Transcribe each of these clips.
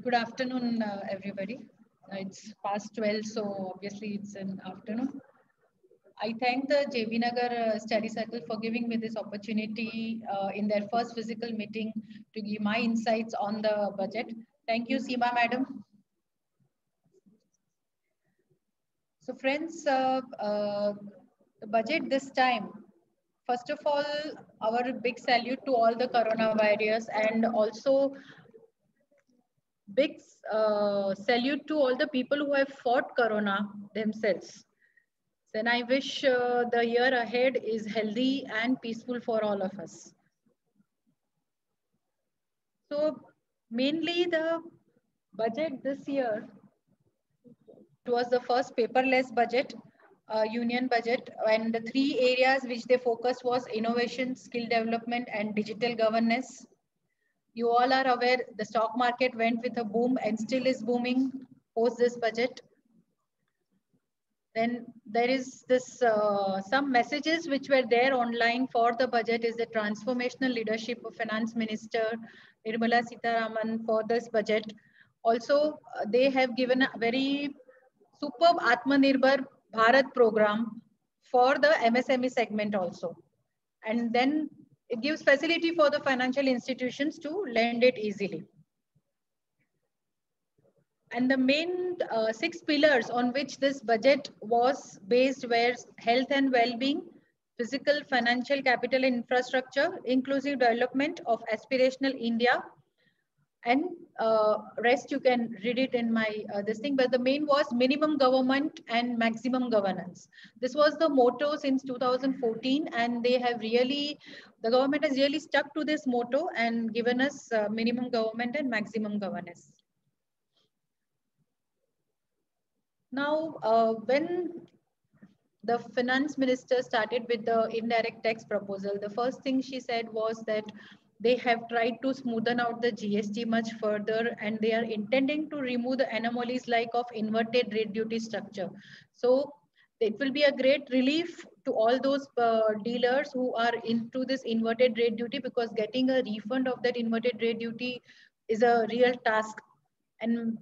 Good afternoon, everybody. It's past 12, so obviously it's an afternoon. I thank the JB Nagar Study Circle for giving me this opportunity in their first physical meeting to give my insights on the budget. Thank you, Seema Madam. So, friends, the budget this time. First of all, our big salute to all the coronavirus and also big salute to all the people who have fought corona themselves. Then I wish the year ahead is healthy and peaceful for all of us. So mainly the budget this year, it was the first paperless budget, union budget, and the three areas which they focused was innovation, skill development, and digital governance. You all are aware the stock market went with a boom and still is booming post this budget. Then there is this some messages which were there online for the budget is the transformational leadership of Finance Minister Nirmala Sitharaman for this budget. Also, they have given a very superb Atmanirbhar Bharat program for the MSME segment also. And then it gives facility for the financial institutions to lend it easily. And the main six pillars on which this budget was based were health and well-being, physical, financial, capital, and infrastructure, inclusive development of aspirational India, and rest you can read it in my this thing. But the main was minimum government and maximum governance. This was the motto since 2014, and they have really, the government has really stuck to this motto and given us minimum government and maximum governance. Now, when the finance minister started with the indirect tax proposal, the first thing she said was that they have tried to smoothen out the GST much further and they are intending to remove the anomalies like of inverted rate duty structure. So it will be a great relief to all those dealers who are into this inverted rate duty because getting a refund of that inverted rate duty is a real task and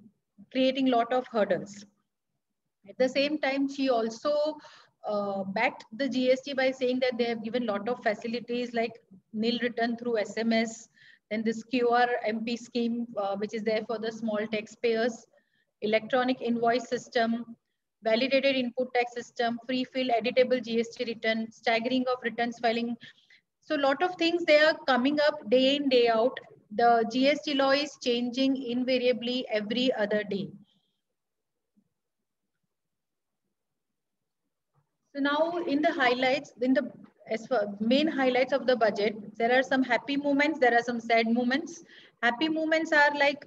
creating lot of hurdles. At the same time, she also backed the GST by saying that they have given a lot of facilities like nil return through SMS, then this QR MP scheme, which is there for the small taxpayers, electronic invoice system, validated input tax system, free fill editable GST return, staggering of returns filing. So a lot of things they are coming up day in, day out. The GST law is changing invariably every other day. So now in the highlights, in the as for main highlights of the budget, there are some happy moments, there are some sad moments. Happy moments are like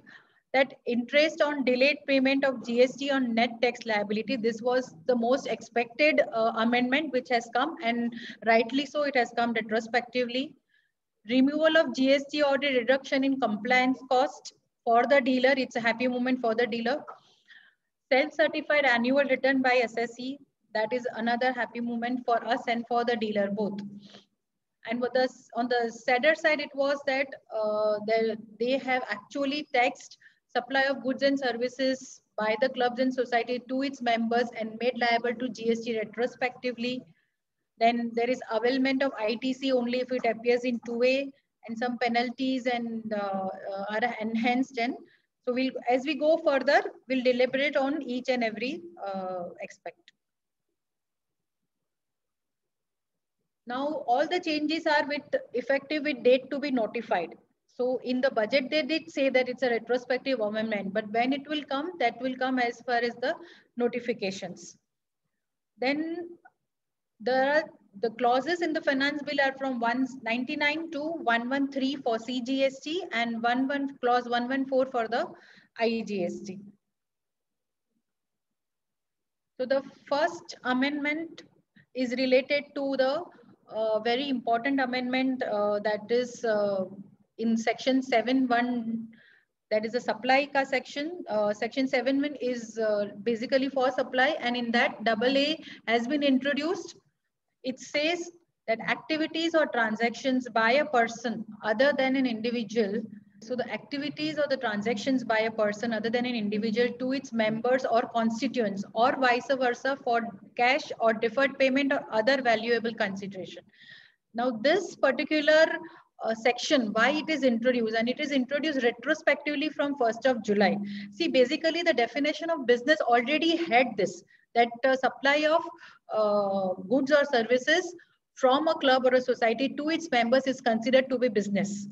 that interest on delayed payment of GST on net tax liability. This was the most expected amendment which has come and rightly so it has come retrospectively. Removal of GST or the reduction in compliance cost for the dealer. It's a happy moment for the dealer. Self-certified annual return by SSE, that is another happy moment for us and for the dealer both. And with us, on the sadder side, it was that they have actually taxed supply of goods and services by the clubs and society to its members and made liable to GST retrospectively. Then there is availment of ITC only if it appears in two-way, and some penalties and are enhanced. And so we'll, as we go further, we'll deliberate on each and every aspect. Now all the changes are with effective with date to be notified. So in the budget, they did say that it's a retrospective amendment, but when it will come, that will come as far as the notifications. Then the clauses in the finance bill are from 199 to 113 for CGST and clause 114 for the IGST. So the first amendment is related to the very important amendment that is in section 7.1, that is a supply ka section. Section 7.1 is basically for supply, and in that AA has been introduced. It says that activities or transactions by a person other than an individual So the activities or the transactions by a person other than an individual to its members or constituents or vice versa for cash or deferred payment or other valuable consideration. Now this particular section, why it is introduced, and it is introduced retrospectively from 1st of July. See, basically the definition of business already had this, that supply of goods or services from a club or a society to its members is considered to be business.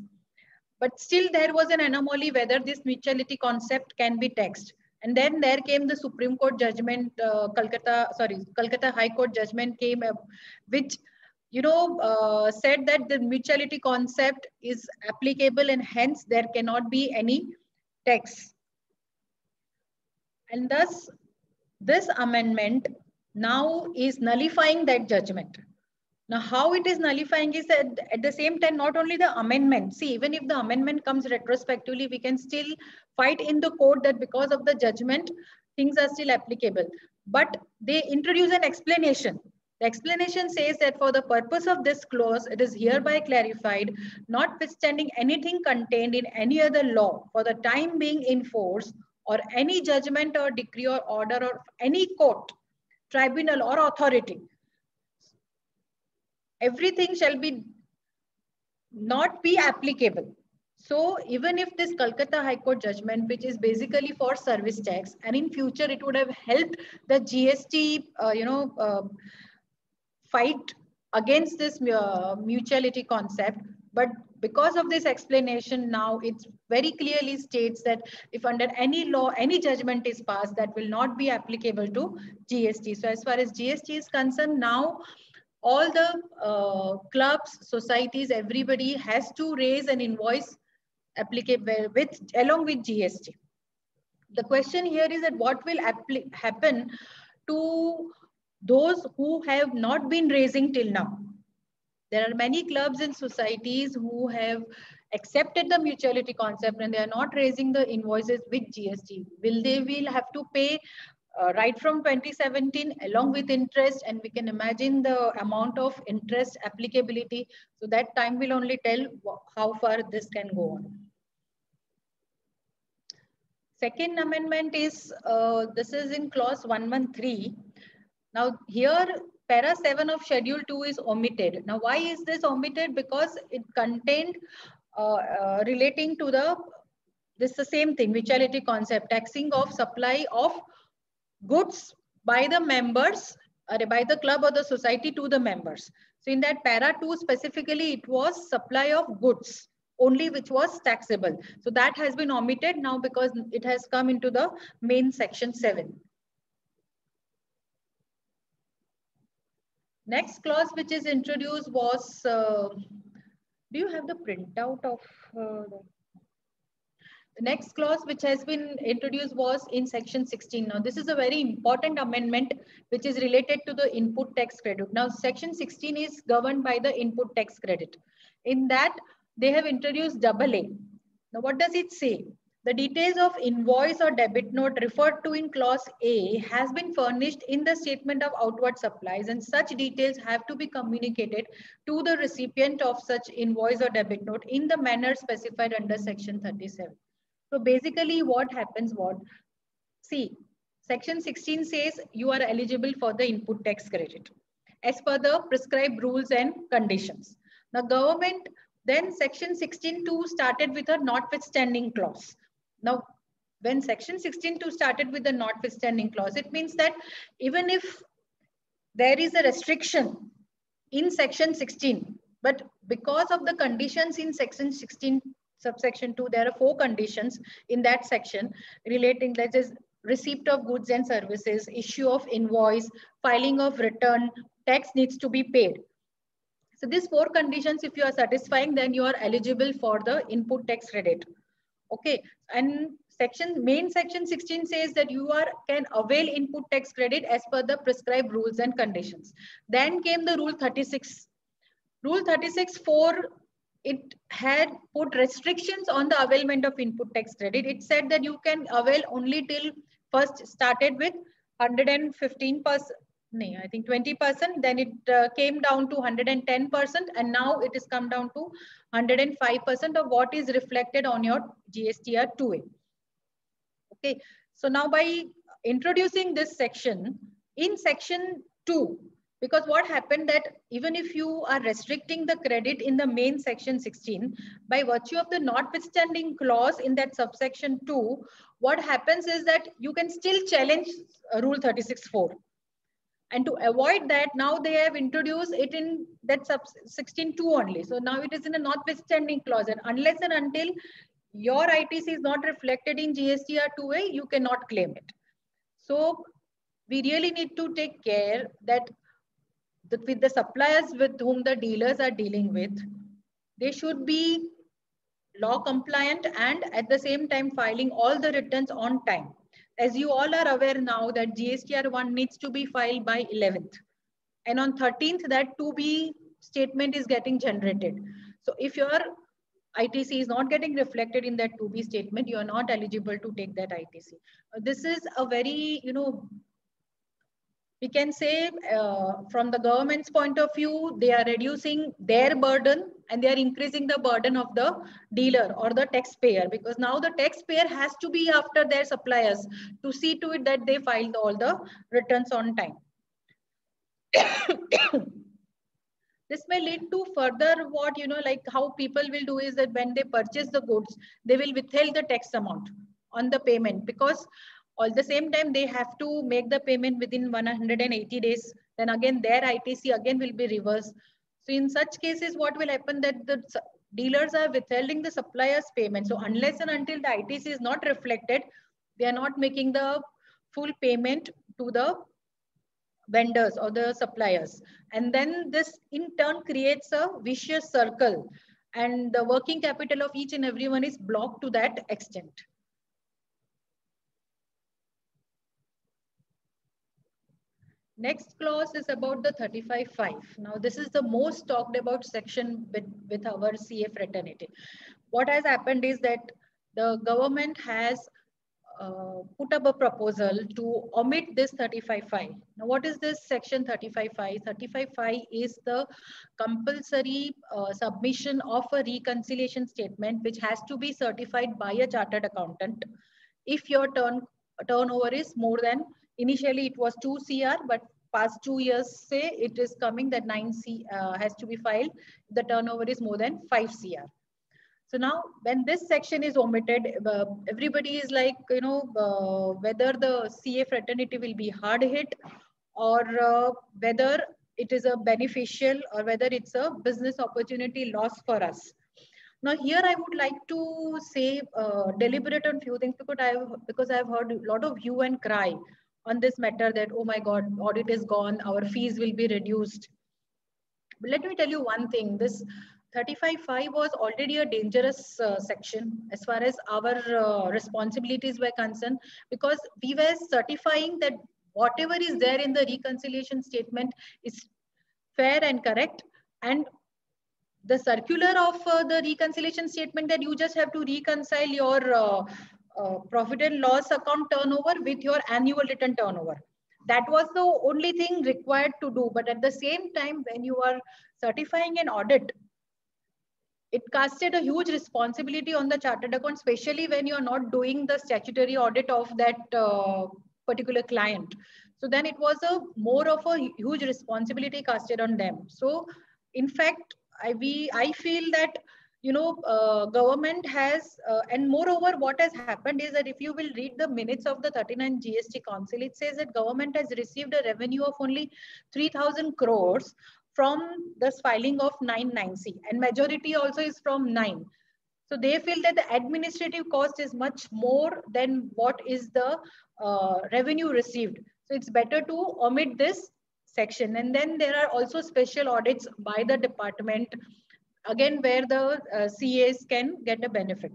But still there was an anomaly whether this mutuality concept can be taxed. And then there came the Supreme Court judgment, Calcutta High Court judgment came up, which said that the mutuality concept is applicable and hence there cannot be any tax. And thus this amendment now is nullifying that judgment. Now, how it is nullifying is that at the same time, not only the amendment, see, even if the amendment comes retrospectively, we can still fight in the court that because of the judgment, things are still applicable. But they introduce an explanation. The explanation says that for the purpose of this clause, it is hereby clarified, notwithstanding anything contained in any other law for the time being in force, or any judgment or decree or order of any court, tribunal or authority, everything shall be not be applicable. So even if this Calcutta High Court judgment, which is basically for service tax, and in future it would have helped the GST, fight against this mutuality concept, but because of this explanation, now it very clearly states that if under any law, any judgment is passed, that will not be applicable to GST. So as far as GST is concerned, now all the clubs, societies, everybody has to raise an invoice applicable with along with GST. The question here is that what will happen to those who have not been raising till now? There are many clubs and societies who have accepted the mutuality concept and they are not raising the invoices with GST. Will have to pay right from 2017 along with interest, and we can imagine the amount of interest applicability. So that time will only tell how far this can go on. Second amendment is, this is in clause 113. Now here para 7 of schedule 2 is omitted. Now why is this omitted? Because it contained relating to the same thing, mutuality concept, taxing of supply of goods by the members or by the club or the society to the members. So in that para 2 specifically, it was supply of goods only which was taxable. So that has been omitted now because it has come into the main section 7. Next clause which is introduced was, do you have the printout of the next clause which has been introduced was in section 16. Now this is a very important amendment which is related to the input tax credit. Now section 16 is governed by the input tax credit. In that they have introduced AA. Now what does it say? The details of invoice or debit note referred to in clause A has been furnished in the statement of outward supplies, and such details have to be communicated to the recipient of such invoice or debit note in the manner specified under section 37. So basically what happens, see, section 16 says you are eligible for the input tax credit as per the prescribed rules and conditions. The government, then section 16.2 started with a notwithstanding clause. Now, when section 16.2 started with the notwithstanding clause, it means that even if there is a restriction in section 16, but because of the conditions in section 16 subsection 2, there are 4 conditions in that section relating, that is receipt of goods and services, issue of invoice, filing of return, tax needs to be paid. So these 4 conditions, if you are satisfying, then you are eligible for the input tax credit. Okay, and main section 16 says that you can avail input tax credit as per the prescribed rules and conditions. Then came the rule 36. Rule 36.4, it had put restrictions on the availment of input tax credit. It said that you can avail only till first started with 115%, No, I think 20%, then it came down to 110%, and now it has come down to 105% of what is reflected on your GSTR 2A. Okay, so now by introducing this section, in section 2, because what happened that even if you are restricting the credit in the main section 16, by virtue of the notwithstanding clause in that subsection 2, what happens is that you can still challenge Rule 36(4). And to avoid that, now they have introduced it in that sub 16(2) only. So now it is in a notwithstanding clause, and unless and until your ITC is not reflected in GSTR 2A, you cannot claim it. So we really need to take care that with the suppliers with whom the dealers are dealing with, they should be law compliant and at the same time filing all the returns on time. As you all are aware now that GSTR 1 needs to be filed by 11th. And on 13th, that 2B statement is getting generated. So if your ITC is not getting reflected in that 2B statement, you are not eligible to take that ITC. This is a very, we can say from the government's point of view, they are reducing their burden and they are increasing the burden of the dealer or the taxpayer, because now the taxpayer has to be after their suppliers to see to it that they filed all the returns on time. This may lead to further what, like how people will do is that when they purchase the goods, they will withhold the tax amount on the payment, because all the same time they have to make the payment within 180 days. Then again, their ITC again will be reversed. So in such cases, what will happen that the dealers are withholding the supplier's payment. So unless and until the ITC is not reflected, they are not making the full payment to the vendors or the suppliers. And then this in turn creates a vicious circle, and the working capital of each and everyone is blocked to that extent. Next clause is about the 35(5). Now this is the most talked about section with our CA fraternity. What has happened is that the government has put up a proposal to omit this 35(5). Now, what is this section 35(5)? 35(5) is the compulsory submission of a reconciliation statement, which has to be certified by a chartered accountant if your turnover is more than, initially it was 2 CR, but past 2 years say it is coming that 9 has to be filed. The turnover is more than 5 CR. So now when this section is omitted, everybody is like, whether the CA fraternity will be hard hit, or whether it is a beneficial, or whether it's a business opportunity loss for us. Now here I would like to say, deliberate on few things, because I've heard a lot of hue and cry on this matter that, oh my God, audit is gone, our fees will be reduced. But let me tell you one thing, this 35(5) was already a dangerous section as far as our responsibilities were concerned, because we were certifying that whatever is there in the reconciliation statement is fair and correct. And the circular of the reconciliation statement that you just have to reconcile your profit and loss account turnover with your annual return turnover. That was the only thing required to do. But at the same time, when you are certifying an audit, it casted a huge responsibility on the chartered account, especially when you're not doing the statutory audit of that particular client. So then it was a more of a huge responsibility casted on them. So in fact, I feel that, government has, and moreover, what has happened is that if you will read the minutes of the 39 GST Council, it says that government has received a revenue of only 3,000 crores from this filing of 9(9)C, and majority also is from 9. So they feel that the administrative cost is much more than what is the revenue received. So it's better to omit this section. And then there are also special audits by the department, again, where the CAs can get a benefit.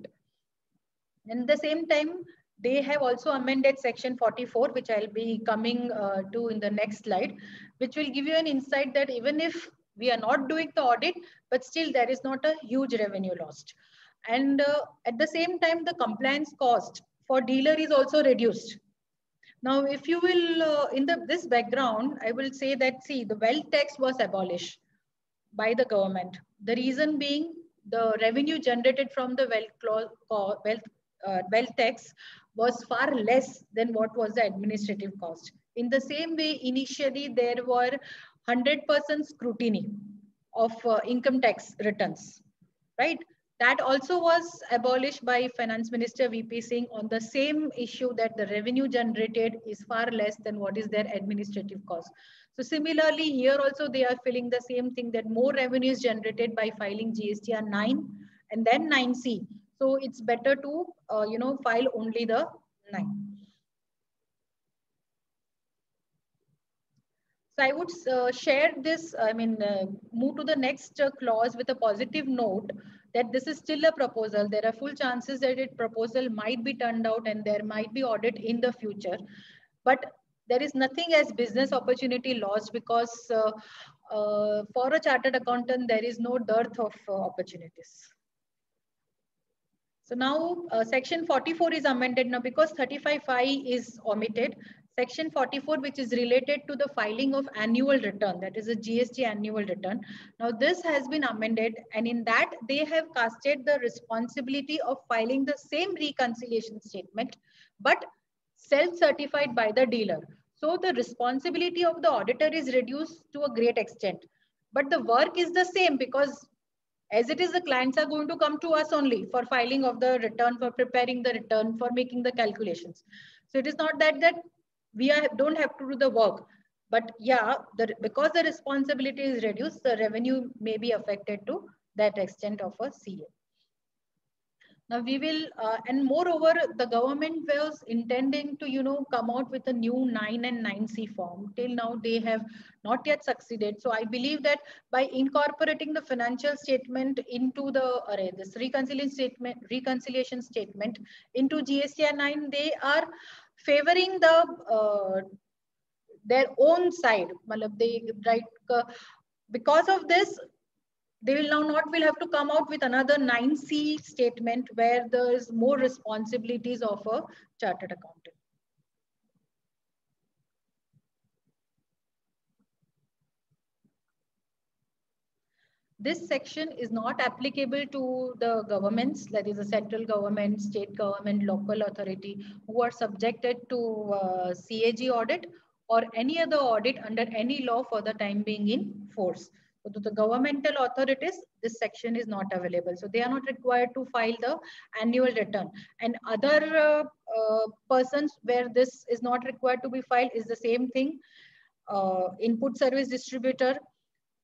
And at the same time, they have also amended section 44, which I'll be coming to in the next slide, which will give you an insight that even if we are not doing the audit, but still there is not a huge revenue lost. And at the same time, the compliance cost for dealer is also reduced. Now, if you will, in this background, I will say that, see, the wealth tax was abolished by the government. The reason being the revenue generated from the wealth tax was far less than what was the administrative cost. In the same way, initially there were 100% scrutiny of income tax returns, right? That also was abolished by Finance Minister VP Singh on the same issue that the revenue generated is far less than what is their administrative cost. So similarly, here also they are feeling the same thing, that more revenue is generated by filing GSTR 9 and then 9C. So it's better to file only the 9. So I would share this, move to the next clause with a positive note that this is still a proposal. There are full chances that it proposal might be turned out and there might be audit in the future. But there is nothing as business opportunity lost, because for a chartered accountant, there is no dearth of opportunities. So now section 44 is amended now because 35(5) is omitted. Section 44, which is related to the filing of annual return, that is a GST annual return. Now this has been amended, and in that they have casted the responsibility of filing the same reconciliation statement, but self-certified by the dealer. So the responsibility of the auditor is reduced to a great extent, but the work is the same, because as it is, the clients are going to come to us only for filing of the return, for preparing the return, for making the calculations. So it is not that we don't have to do the work, but yeah, because the responsibility is reduced, the revenue may be affected to that extent of a CA. Now we will, and moreover, the government was intending to, come out with a new 9 and 9C form. Till now, they have not yet succeeded. So I believe that by incorporating the financial statement into this reconciliation statement into GSTR 9, they are favoring their own side. Because of this, they will have to come out with another 9C statement where there is more responsibilities of a chartered accountant. This section is not applicable to the governments, that is the central government, state government, local authority, who are subjected to CAG audit or any other audit under any law for the time being in force. So to the governmental authorities, this section is not available. So they are not required to file the annual return. And other persons where this is not required to be filed is the same thing. Input service distributor,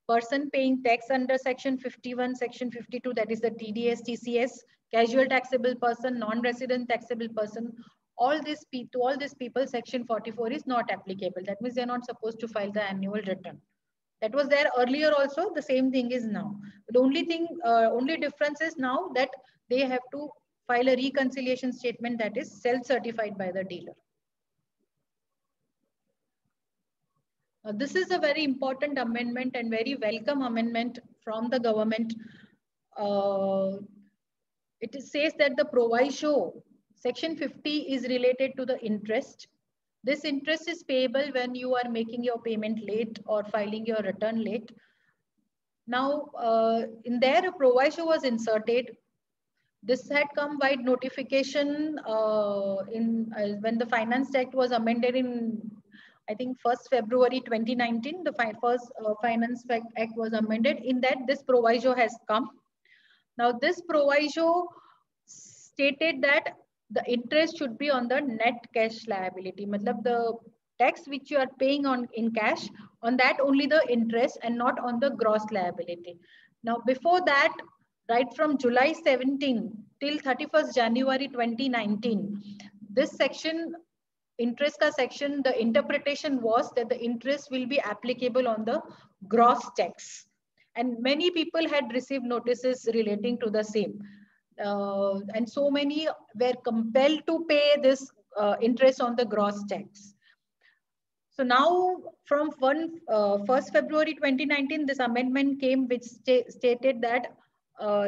person paying tax under section 51, section 52, that is the TDS, TCS, casual taxable person, non-resident taxable person, all these people, section 44 is not applicable. That means they're not supposed to file the annual return. That was there earlier also, the same thing is now. The only difference is now that they have to file a reconciliation statement that is self-certified by the dealer. This is a very important amendment and very welcome amendment from the government. It says that the proviso, section 50, is related to the interest. This interest is payable when you are making your payment late or filing your return late. Now, in there, a proviso was inserted. This had come by notification when the Finance Act was amended in, I think, 1st February 2019. The first Finance Act was amended. In that, this proviso has come. Now, this proviso stated that the interest should be on the net cash liability. Matlab, the tax which you are paying in cash, on that only the interest and not on the gross liability. Now, before that, right from July 17 till 31st January 2019, this section, interest ka section, the interpretation was that the interest will be applicable on the gross tax. And many people had received notices relating to the same. And so many were compelled to pay this interest on the gross tax. So now from 1st February 2019, this amendment came which stated that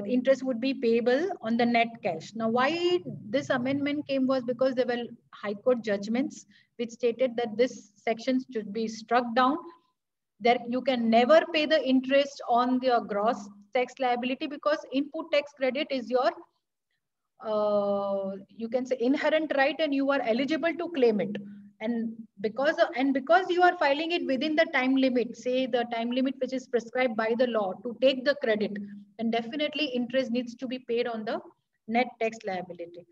interest would be payable on the net cash. Now, why this amendment came was because there were High Court judgments which stated that this section should be struck down. That you can never pay the interest on the gross tax liability because input tax credit is your you can say inherent right and you are eligible to claim it. And because you are filing it within the time limit, say the time limit which is prescribed by the law to take the credit, then definitely interest needs to be paid on the net tax liability.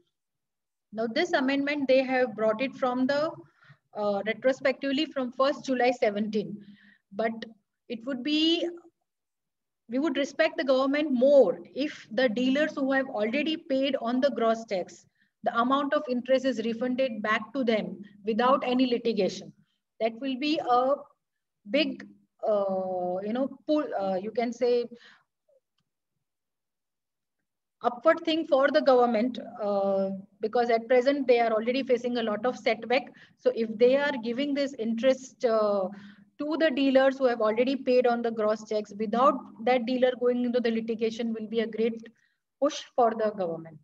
Now this amendment, they have brought it from the retrospectively from 1st July 17, but it would be, we would respect the government more if the dealers who have already paid on the gross tax, the amount of interest is refunded back to them without any litigation. That will be a big, pull, you can say, upward thing for the government, because at present they are already facing a lot of setback. So if they are giving this interest to the dealers who have already paid on the gross checks without that dealer going into the litigation, will be a great push for the government.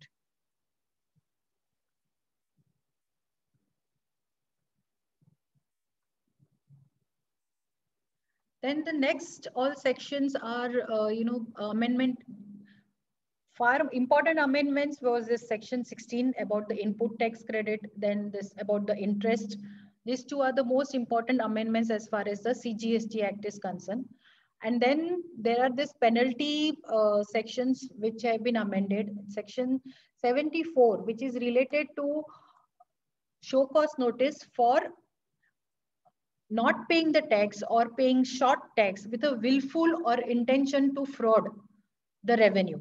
Then the next all sections are, amendment. Far important amendments was this section 16 about the input tax credit, then this about the interest. These two are the most important amendments as far as the CGST Act is concerned. And then there are this penalty sections which have been amended. Section 74, which is related to show cause notice for not paying the tax or paying short tax with a willful or intention to fraud the revenue.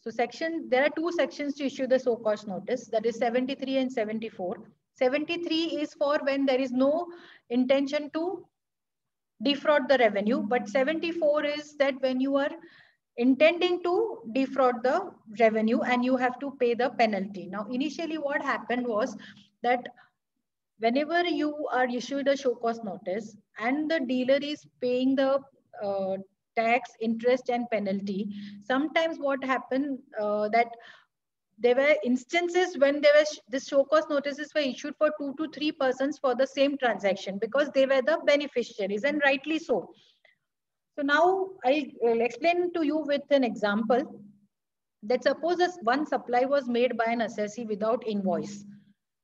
So there are two sections to issue the show cause notice, that is 73 and 74. 73 is for when there is no intention to defraud the revenue, but 74 is that when you are intending to defraud the revenue and you have to pay the penalty. Now, initially what happened was that whenever you are issued a show cause notice and the dealer is paying the tax, interest and penalty, sometimes what happened that there were instances when there was the show cause notices were issued for 2 to 3 persons for the same transaction because they were the beneficiaries, and rightly so. So now I'll explain to you with an example that suppose one supply was made by an assessee without invoice.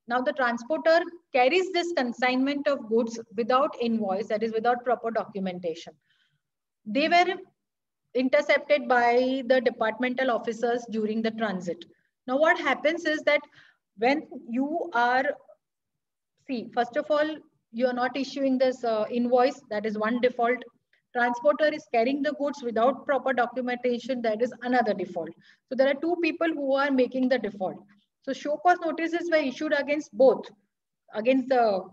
Now the transporter carries this consignment of goods without invoice, that is without proper documentation. They were intercepted by the departmental officers during the transit. Now what happens is that when you are, see, first of all, you are not issuing this invoice, that is one default. Transporter is carrying the goods without proper documentation, that is another default. So there are two people who are making the default. So show cause notices were issued against both, against the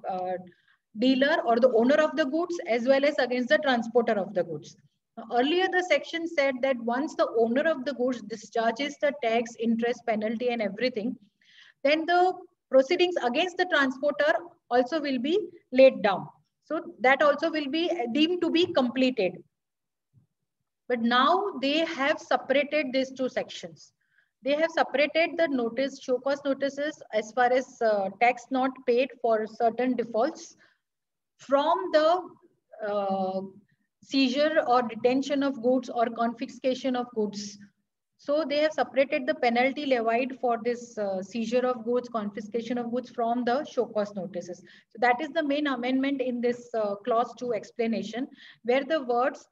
dealer or the owner of the goods as well as against the transporter of the goods. Now, earlier the section said that once the owner of the goods discharges the tax, interest, penalty and everything, then the proceedings against the transporter also will be laid down. So that also will be deemed to be completed. But now they have separated these two sections. They have separated the notice, show cause notices as far as tax not paid for certain defaults from the seizure or detention of goods or confiscation of goods. So they have separated the penalty levied for this seizure of goods, confiscation of goods from the show cause notices. So that is the main amendment in this clause 2 explanation, where the words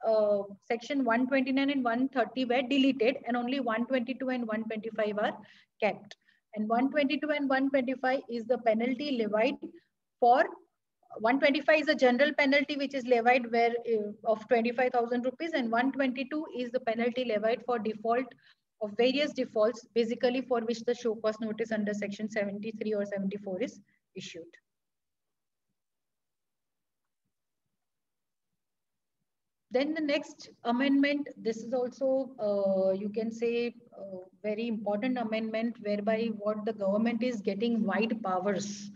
section 129 and 130 were deleted and only 122 and 125 are kept. And 122 and 125 is the penalty levied for 125 is a general penalty which is levied where of 25,000 rupees, and 122 is the penalty levied for default of various defaults, basically for which the show cause notice under section 73 or 74 is issued. Then the next amendment, this is also, you can say, very important amendment whereby what the government is getting wide powers.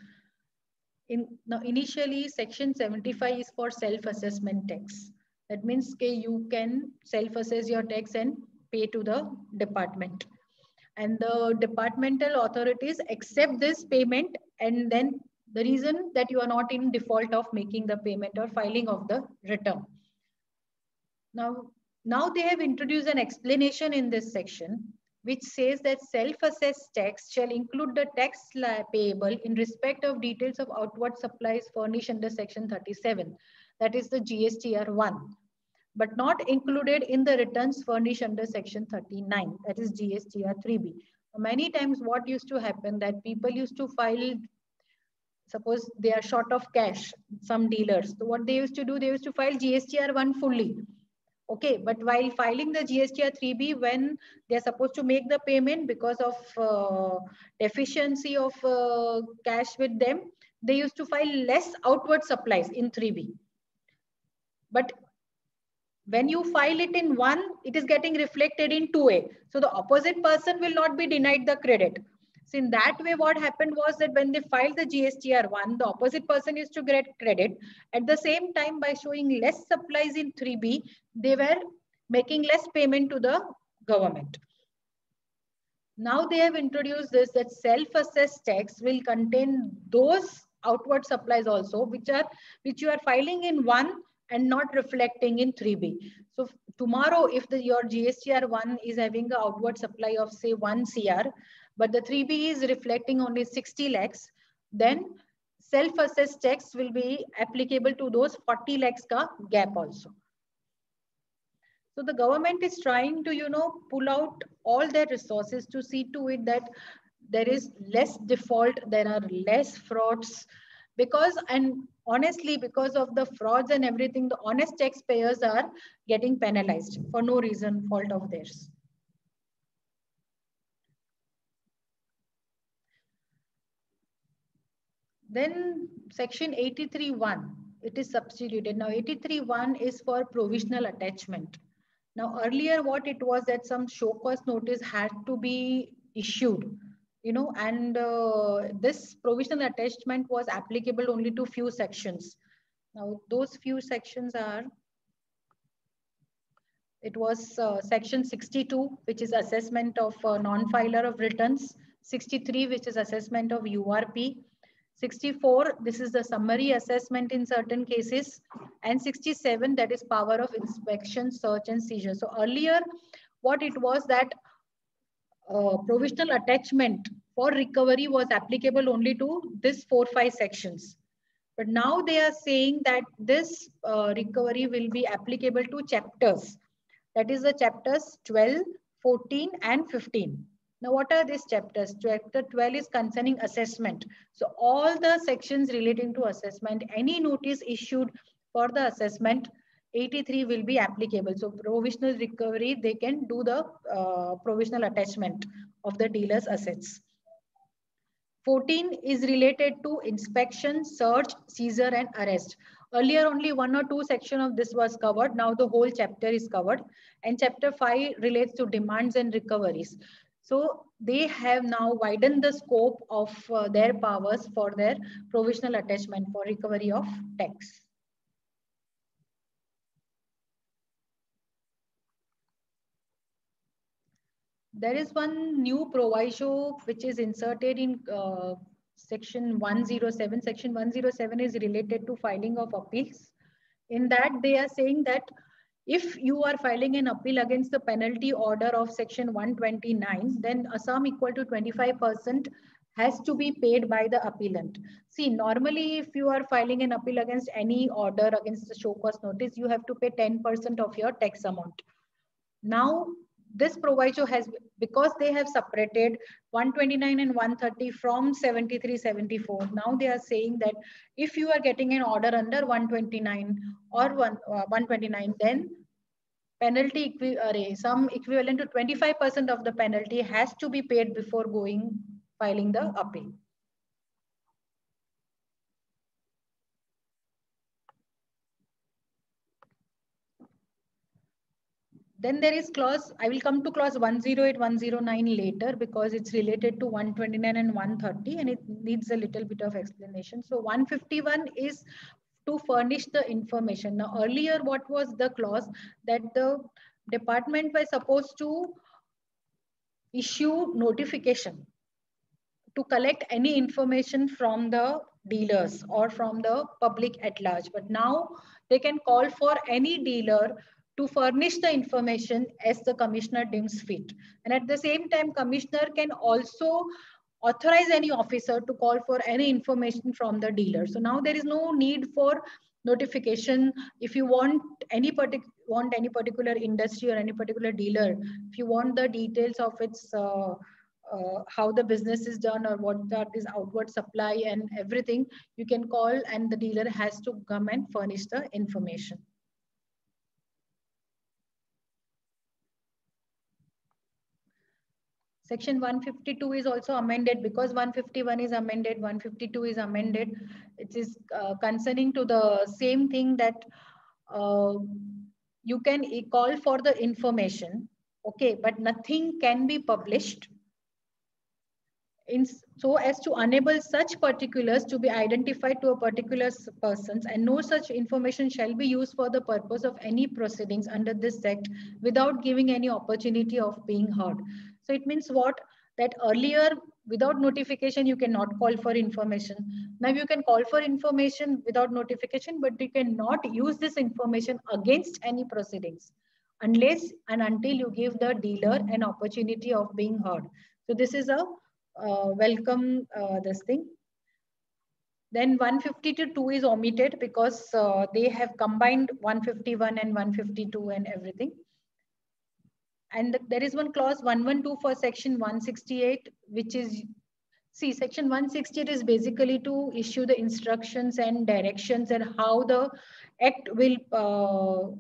Now initially section 75 is for self-assessment tax. That means you can self-assess your tax and pay to the department. And the departmental authorities accept this payment, and then the reason that you are not in default of making the payment or filing of the return. Now they have introduced an explanation in this section which says that self-assessed tax shall include the tax payable in respect of details of outward supplies furnished under section 37, that is the GSTR 1, but not included in the returns furnished under section 39, that is GSTR 3B. Many times what used to happen that people used to file, suppose they are short of cash, some dealers. So what they used to do, they used to file GSTR 1 fully. Okay, but while filing the GSTR 3B, when they're supposed to make the payment because of deficiency of cash with them, they used to file less outward supplies in 3B. But when you file it in 1, it is getting reflected in 2A. So the opposite person will not be denied the credit. So in that way, what happened was that when they filed the GSTR 1, the opposite person is to get credit. At the same time, by showing less supplies in 3B, they were making less payment to the government. Now they have introduced this, that self-assessed tax will contain those outward supplies also, which you are filing in 1 and not reflecting in 3B. So tomorrow, if your GSTR 1 is having an outward supply of say 1 CR, but the 3B is reflecting only 60 lakhs, then self-assessed tax will be applicable to those 40 lakhs ka gap also. So the government is trying to, pull out all their resources to see to it that there is less default, there are less frauds, and honestly, because of the frauds and everything, the honest taxpayers are getting penalized for no reason, fault of theirs. Then section 83(1), it is substituted. Now 83(1) is for provisional attachment. Now earlier what it was that some show cause notice had to be issued, and this provisional attachment was applicable only to few sections. Now those few sections are, it was section 62, which is assessment of non-filer of returns, 63, which is assessment of URP, 64, this is the summary assessment in certain cases, and 67, that is power of inspection, search and seizure. So earlier, what it was that provisional attachment for recovery was applicable only to this 4-5 sections. But now they are saying that this recovery will be applicable to chapters. That is the chapters 12, 14 and 15. Now, what are these chapters? Chapter 12 is concerning assessment. So all the sections relating to assessment, any notice issued for the assessment, 83 will be applicable. So provisional recovery, they can do the provisional attachment of the dealer's assets. 14 is related to inspection, search, seizure and arrest. Earlier only 1 or 2 section of this was covered. Now the whole chapter is covered. And chapter 5 relates to demands and recoveries. So they have now widened the scope of their powers for their provisional attachment for recovery of tax. There is one new proviso which is inserted in section 107. Section 107 is related to filing of appeals. In that, they are saying that if you are filing an appeal against the penalty order of section 129, then a sum equal to 25% has to be paid by the appellant. See, normally if you are filing an appeal against any order against the show cause notice, you have to pay 10% of your tax amount. Now, this proviso has, because they have separated 129 and 130 from 73, 74. Now they are saying that if you are getting an order under 129 or 129, then penalty sum equivalent to 25% of the penalty has to be paid before filing the appeal. Then there is clause, I will come to clause 108, 109 later because it's related to 129 and 130 and it needs a little bit of explanation. So 151 is to furnish the information. Now earlier what was the clause that the department were supposed to issue notification to collect any information from the dealers or from the public at large. But now they can call for any dealer to furnish the information as the commissioner deems fit. And at the same time, commissioner can also authorize any officer to call for any information from the dealer. So now there is no need for notification. If you want any particular industry or any particular dealer, if you want the details of its how the business is done or what that is outward supply and everything, you can call and the dealer has to come and furnish the information. Section 152 is also amended because 151 is amended, 152 is amended. It is concerning to the same thing that you can call for the information, okay, but nothing can be published in so as to enable such particulars to be identified to a particular persons, and no such information shall be used for the purpose of any proceedings under this act without giving any opportunity of being heard. So it means what? That earlier without notification you cannot call for information. Now you can call for information without notification, but you cannot use this information against any proceedings unless and until you give the dealer an opportunity of being heard. So this is a welcome this thing. Then 152 is omitted because they have combined 151 and 152 and everything. And there is one clause 112 for section 168, which is, see, section 168 is basically to issue the instructions and directions and how the act will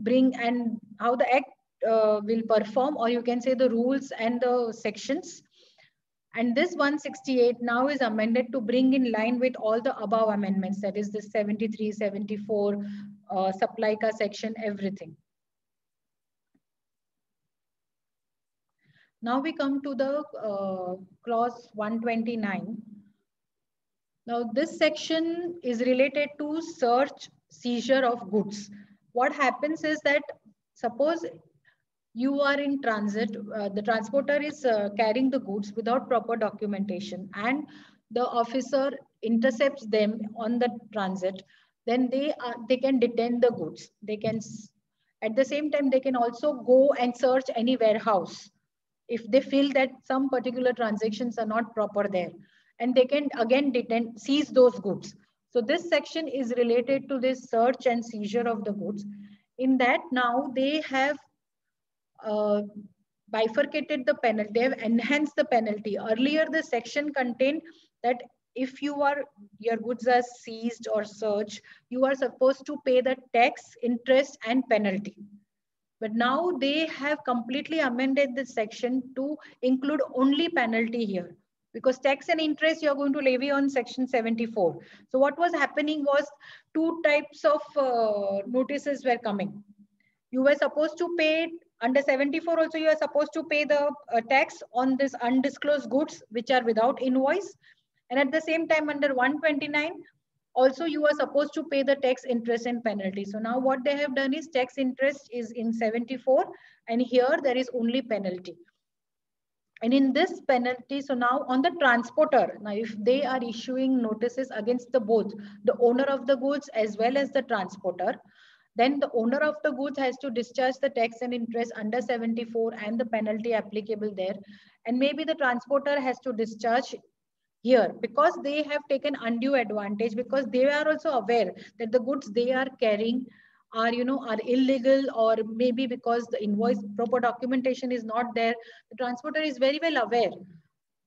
bring and how the act will perform, or you can say the rules and the sections. And this 168 now is amended to bring in line with all the above amendments, that is the 73, 74, supply ka section, everything. Now we come to the clause 129. Now this section is related to search, seizure of goods. What happens is that suppose you are in transit, the transporter is carrying the goods without proper documentation and the officer intercepts them on the transit, then they can detain the goods. They can, at the same time, they can also go and search any warehouse if they feel that some particular transactions are not proper there, and they can again detain, seize those goods. So this section is related to this search and seizure of the goods. In that now they have bifurcated the penalty, they have enhanced the penalty. Earlier, the section contained that if your goods are seized or searched, you are supposed to pay the tax, interest, and penalty. But now they have completely amended this section to include only penalty here, because tax and interest you're going to levy on section 74. So what was happening was two types of notices were coming. You were supposed to pay under 74 also, you are supposed to pay the tax on this undisclosed goods which are without invoice. And at the same time under 129, also you are supposed to pay the tax, interest, and penalty. So now what they have done is tax interest is in 74 and here there is only penalty. And in this penalty, so now on the transporter, now if they are issuing notices against the both the owner of the goods as well as the transporter, then the owner of the goods has to discharge the tax and interest under 74 and the penalty applicable there. And maybe the transporter has to discharge here because they have taken undue advantage, because they are also aware that the goods they are carrying are are illegal, or maybe because the invoice proper documentation is not there. The transporter is very well aware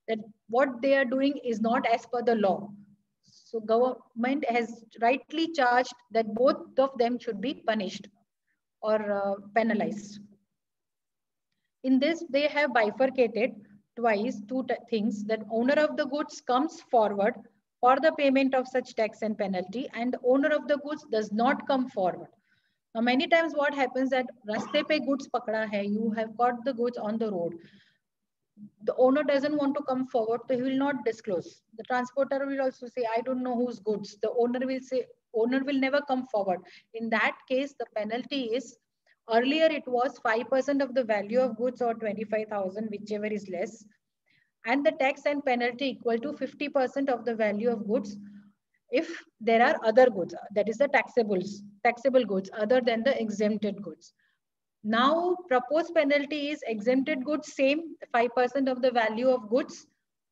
that what they are doing is not as per the law. So government has rightly charged that both of them should be punished or penalized. In this, they have bifurcated twice two things, that owner of the goods comes forward for the payment of such tax and penalty, and the owner of the goods does not come forward. Now, many times what happens that raste pe goods pakda hai, you have got the goods on the road. The owner doesn't want to come forward, so he will not disclose. The transporter will also say, I don't know whose goods. The owner will say, owner will never come forward. In that case, the penalty is Earlier, it was 5% of the value of goods or 25,000, whichever is less. And the tax and penalty equal to 50% of the value of goods if there are other goods, that is the taxable goods other than the exempted goods. Now, proposed penalty is exempted goods, same 5% of the value of goods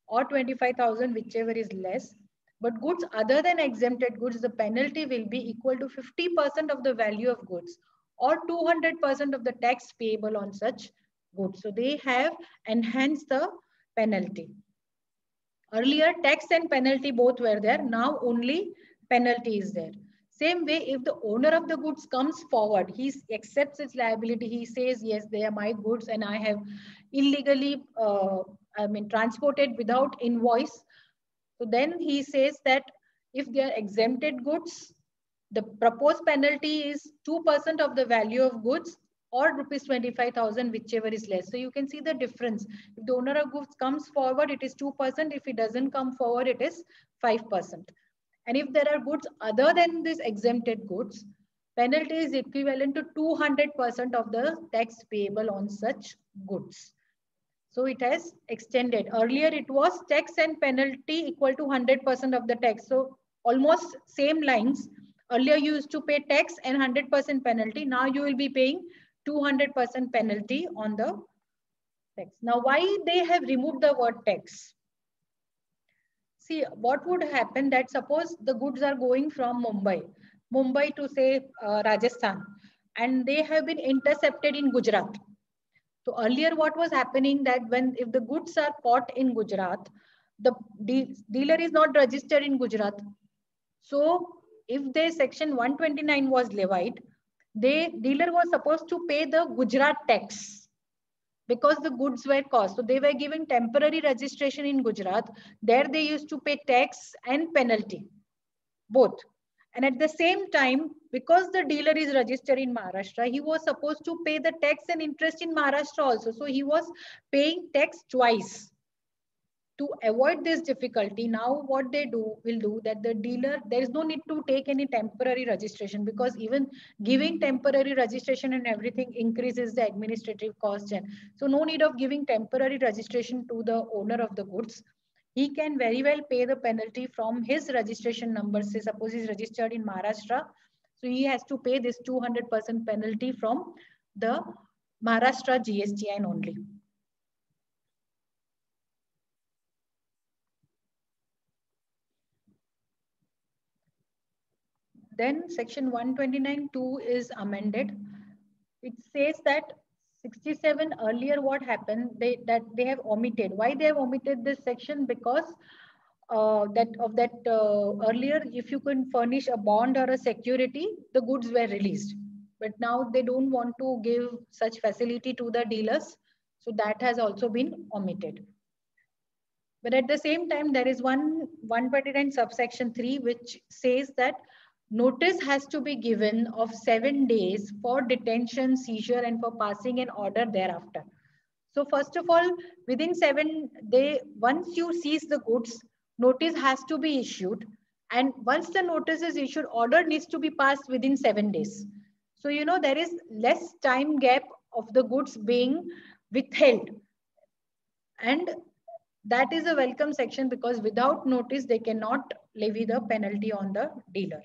or 25,000, whichever is less. But goods other than exempted goods, the penalty will be equal to 50% of the value of goods or 200% of the tax payable on such goods. So they have enhanced the penalty. Earlier, tax and penalty both were there. Now only penalty is there. Same way, if the owner of the goods comes forward, he accepts its liability. He says, yes, they are my goods and I have illegally, transported without invoice. So then he says that if they are exempted goods, the proposed penalty is 2% of the value of goods or rupees 25,000, whichever is less. So you can see the difference. If the owner of goods comes forward, it is 2%. If he doesn't come forward, it is 5%. And if there are goods other than these exempted goods, penalty is equivalent to 200% of the tax payable on such goods. So it has extended. Earlier it was tax and penalty equal to 100% of the tax. So almost same lines. Earlier you used to pay tax and 100% penalty. Now you will be paying 200% penalty on the tax. Now why they have removed the word tax? See, what would happen that suppose the goods are going from Mumbai to say Rajasthan, and they have been intercepted in Gujarat. So earlier what was happening that if the goods are caught in Gujarat, the dealer is not registered in Gujarat. So if the section 129 was levied, the dealer was supposed to pay the Gujarat tax because the goods were caused. So they were given temporary registration in Gujarat. There they used to pay tax and penalty, both. And at the same time, because the dealer is registered in Maharashtra, he was supposed to pay the tax and interest in Maharashtra also. So he was paying tax twice. To avoid this difficulty, now what they will do that the dealer, there is no need to take any temporary registration, because even giving temporary registration and everything increases the administrative cost. And so no need of giving temporary registration to the owner of the goods. He can very well pay the penalty from his registration number. Say suppose he's registered in Maharashtra, so he has to pay this 200% penalty from the Maharashtra GSTN only. Then section 129(2) is amended. It says that 67 earlier what happened, they have omitted. Why they have omitted this section? Because earlier, if you could furnish a bond or a security, the goods were released. But now they don't want to give such facility to the dealers. So that has also been omitted. But at the same time, there is 129 subsection 3, which says that notice has to be given of 7 days for detention, seizure, and for passing an order thereafter. So first of all, within 7 days, once you seize the goods, notice has to be issued. And once the notice is issued, order needs to be passed within 7 days. So, there is less time gap of the goods being withheld. And that is a welcome section, because without notice, they cannot levy the penalty on the dealer.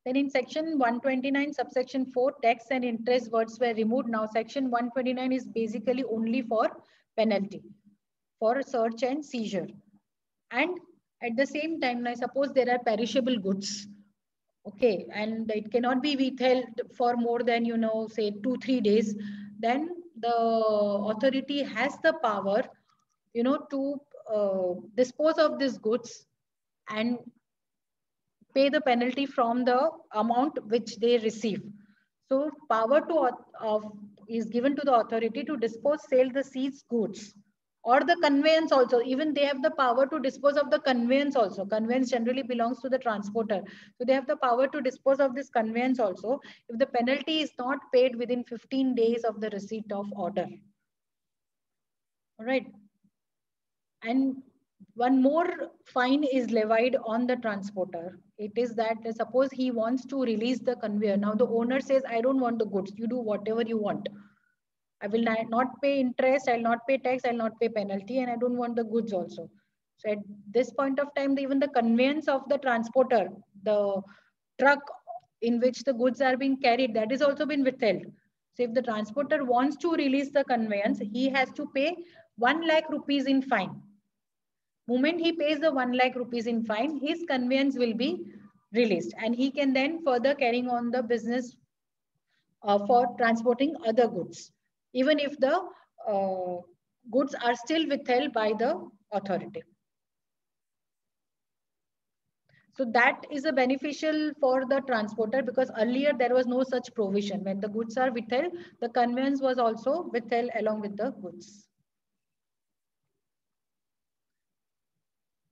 Then in section 129, subsection 4, tax and interest words were removed. Now section 129 is basically only for penalty, for search and seizure. And at the same time, I suppose there are perishable goods. Okay, and it cannot be withheld for more than, say 2-3 days. Then the authority has the power, to dispose of these goods and pay the penalty from the amount which they receive. So power is given to the authority to dispose, sell the seized goods, or the conveyance also. Even they have the power to dispose of the conveyance also. Conveyance generally belongs to the transporter. So they have the power to dispose of this conveyance also if the penalty is not paid within 15 days of the receipt of order. All right. And one more fine is levied on the transporter. It is that suppose he wants to release the conveyor. Now the owner says, I don't want the goods. You do whatever you want. I will not pay interest. I'll not pay tax. I'll not pay penalty. And I don't want the goods also. So at this point of time, even the conveyance of the transporter, the truck in which the goods are being carried, that is also been withheld. So if the transporter wants to release the conveyance, he has to pay 1 lakh rupees in fine. Moment he pays the 1 lakh rupees in fine, his conveyance will be released and he can then further carrying on the business for transporting other goods, even if the goods are still withheld by the authority. So that is a beneficial for the transporter because earlier there was no such provision. When the goods are withheld, the conveyance was also withheld along with the goods.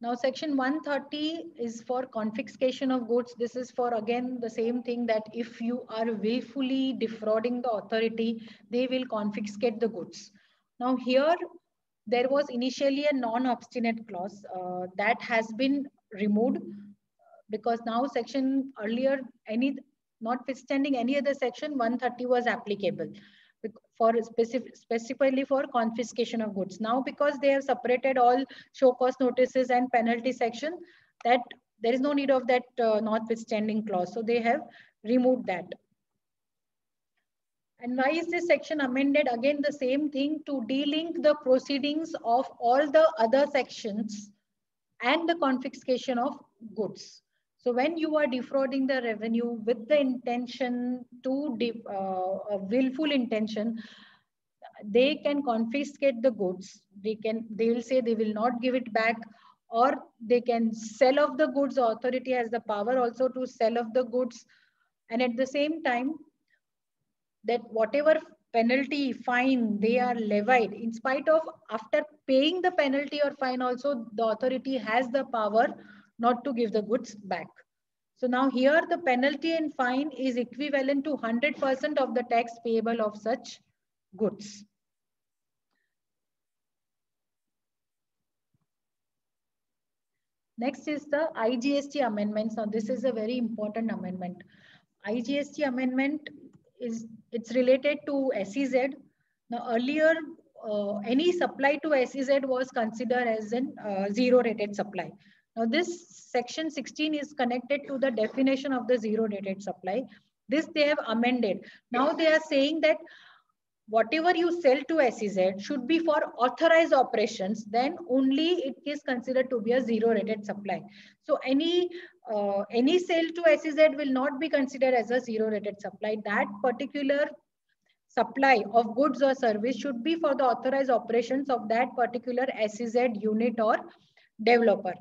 Now section 130 is for confiscation of goods. This is for again the same thing that if you are willfully defrauding the authority, they will confiscate the goods. Now here there was initially a non-obstinate clause that has been removed because now section earlier notwithstanding any other section 130 was applicable for specifically for confiscation of goods. Now because they have separated all show cause notices and penalty section, that there is no need of that notwithstanding clause. So they have removed that. And why is this section amended? Again, the same thing to delink the proceedings of all the other sections and the confiscation of goods. So when you are defrauding the revenue with the intention to, a willful intention, they can confiscate the goods. They will say they will not give it back, or they can sell off the goods. The authority has the power also to sell off the goods. And at the same time, that whatever penalty, fine they are levied, in spite of after paying the penalty or fine also, the authority has the power not to give the goods back. So now here the penalty and fine is equivalent to 100% of the tax payable of such goods. Next is the IGST amendments. Now this is a very important amendment. IGST amendment it's related to SEZ. Now earlier, any supply to SEZ was considered as an zero rated supply. Now this section 16 is connected to the definition of the zero rated supply. This they have amended. Now they are saying that whatever you sell to SEZ should be for authorized operations, then only it is considered to be a zero rated supply. So any sale to SEZ will not be considered as a zero rated supply. That particular supply of goods or service should be for the authorized operations of that particular SEZ unit or developer.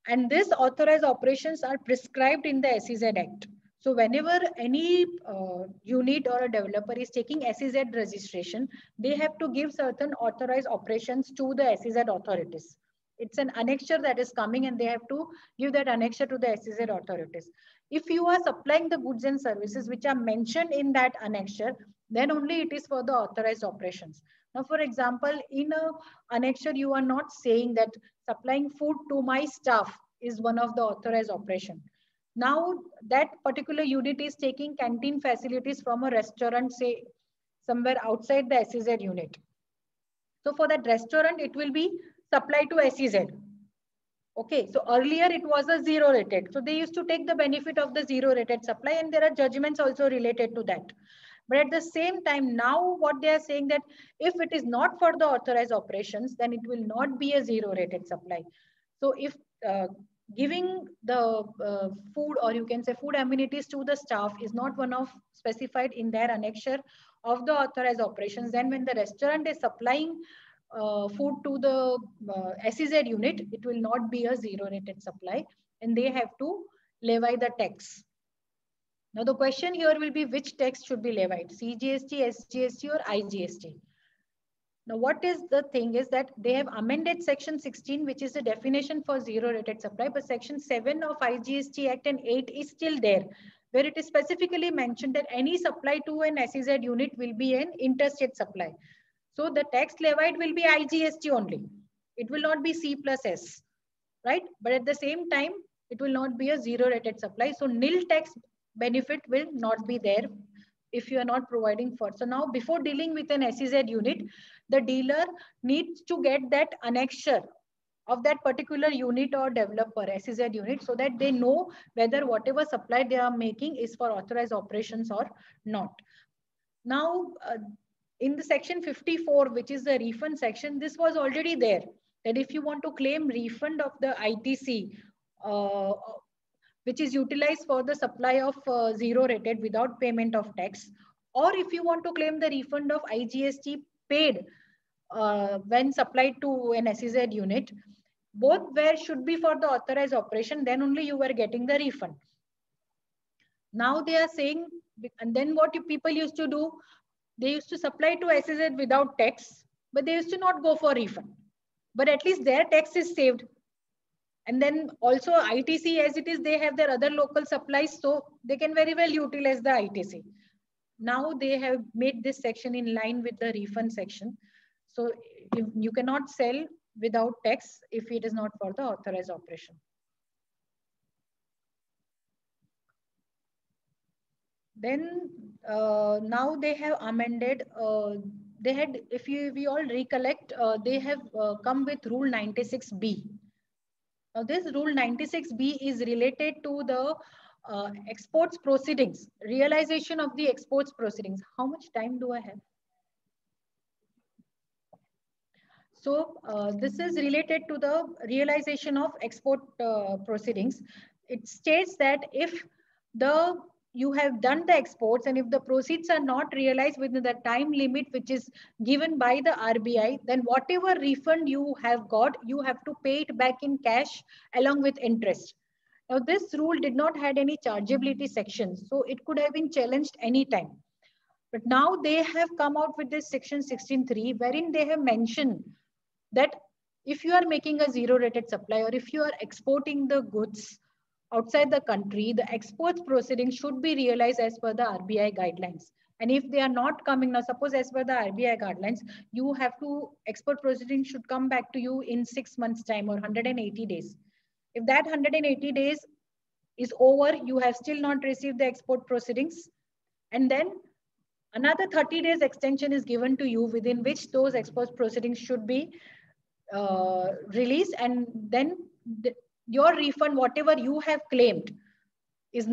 And this authorized operations are prescribed in the SEZ Act. So whenever any unit or a developer is taking SEZ registration, they have to give certain authorized operations to the SEZ authorities. It's an annexure that is coming and they have to give that annexure to the SEZ authorities. If you are supplying the goods and services which are mentioned in that annexure, then only it is for the authorized operations. Now, for example, in a annexure, you are not saying that supplying food to my staff is one of the authorized operation. Now that particular unit is taking canteen facilities from a restaurant, say somewhere outside the SEZ unit. So for that restaurant, it will be supplied to SEZ. Okay, so earlier it was a zero rated. So they used to take the benefit of the zero rated supply and there are judgments also related to that. But at the same time, now what they are saying that if it is not for the authorized operations, then it will not be a zero rated supply. So if giving the food or you can say food amenities to the staff is not one of specified in their annexure of the authorized operations, then when the restaurant is supplying food to the SEZ unit, it will not be a zero rated supply and they have to levy the tax. Now the question here will be which tax should be levied, CGST, SGST or IGST. Now what is the thing is that they have amended section 16 which is the definition for zero rated supply, but section 7 of IGST Act and 8 is still there where it is specifically mentioned that any supply to an SEZ unit will be an interstate supply. So the tax levied will be IGST only. It will not be C plus S, right? But at the same time, it will not be a zero rated supply. So nil tax benefit will not be there if you are not providing for. So now before dealing with an SEZ unit, the dealer needs to get that annexure of that particular unit or developer SEZ unit, so that they know whether whatever supply they are making is for authorized operations or not. Now, in the section 54, which is the refund section, this was already there, that if you want to claim refund of the ITC, uh, which is utilized for the supply of zero rated without payment of tax, or if you want to claim the refund of IGST paid when supplied to an SEZ unit, both where should be for the authorized operation, then only you were getting the refund. Now they are saying, and then what people used to do, they used to supply to SEZ without tax, but they used to not go for refund. But at least their tax is saved. And then also ITC as it is, they have their other local supplies, so they can very well utilize the ITC. Now they have made this section in line with the refund section. So if you cannot sell without tax if it is not for the authorized operation. Then now they have amended, they had, if we all recollect, they have come with rule 96B. Now this rule 96B is related to the exports proceedings, realization of the exports proceedings. How much time do I have? So this is related to the realization of export proceedings. It states that if you have done the exports and if the proceeds are not realized within the time limit which is given by the RBI, then whatever refund you have got, you have to pay it back in cash along with interest. Now this rule did not had any chargeability sections, so it could have been challenged anytime. But now they have come out with this section 16.3, wherein they have mentioned that if you are making a zero rated supply or if you are exporting the goods outside the country, the exports proceedings should be realized as per the RBI guidelines. And if they are not coming now, suppose as per the RBI guidelines, you have to, export proceedings should come back to you in 6 months time or 180 days. If that 180 days is over, you have still not received the export proceedings, and then another 30 days extension is given to you within which those export proceedings should be released, and then your refund, whatever you have claimed, is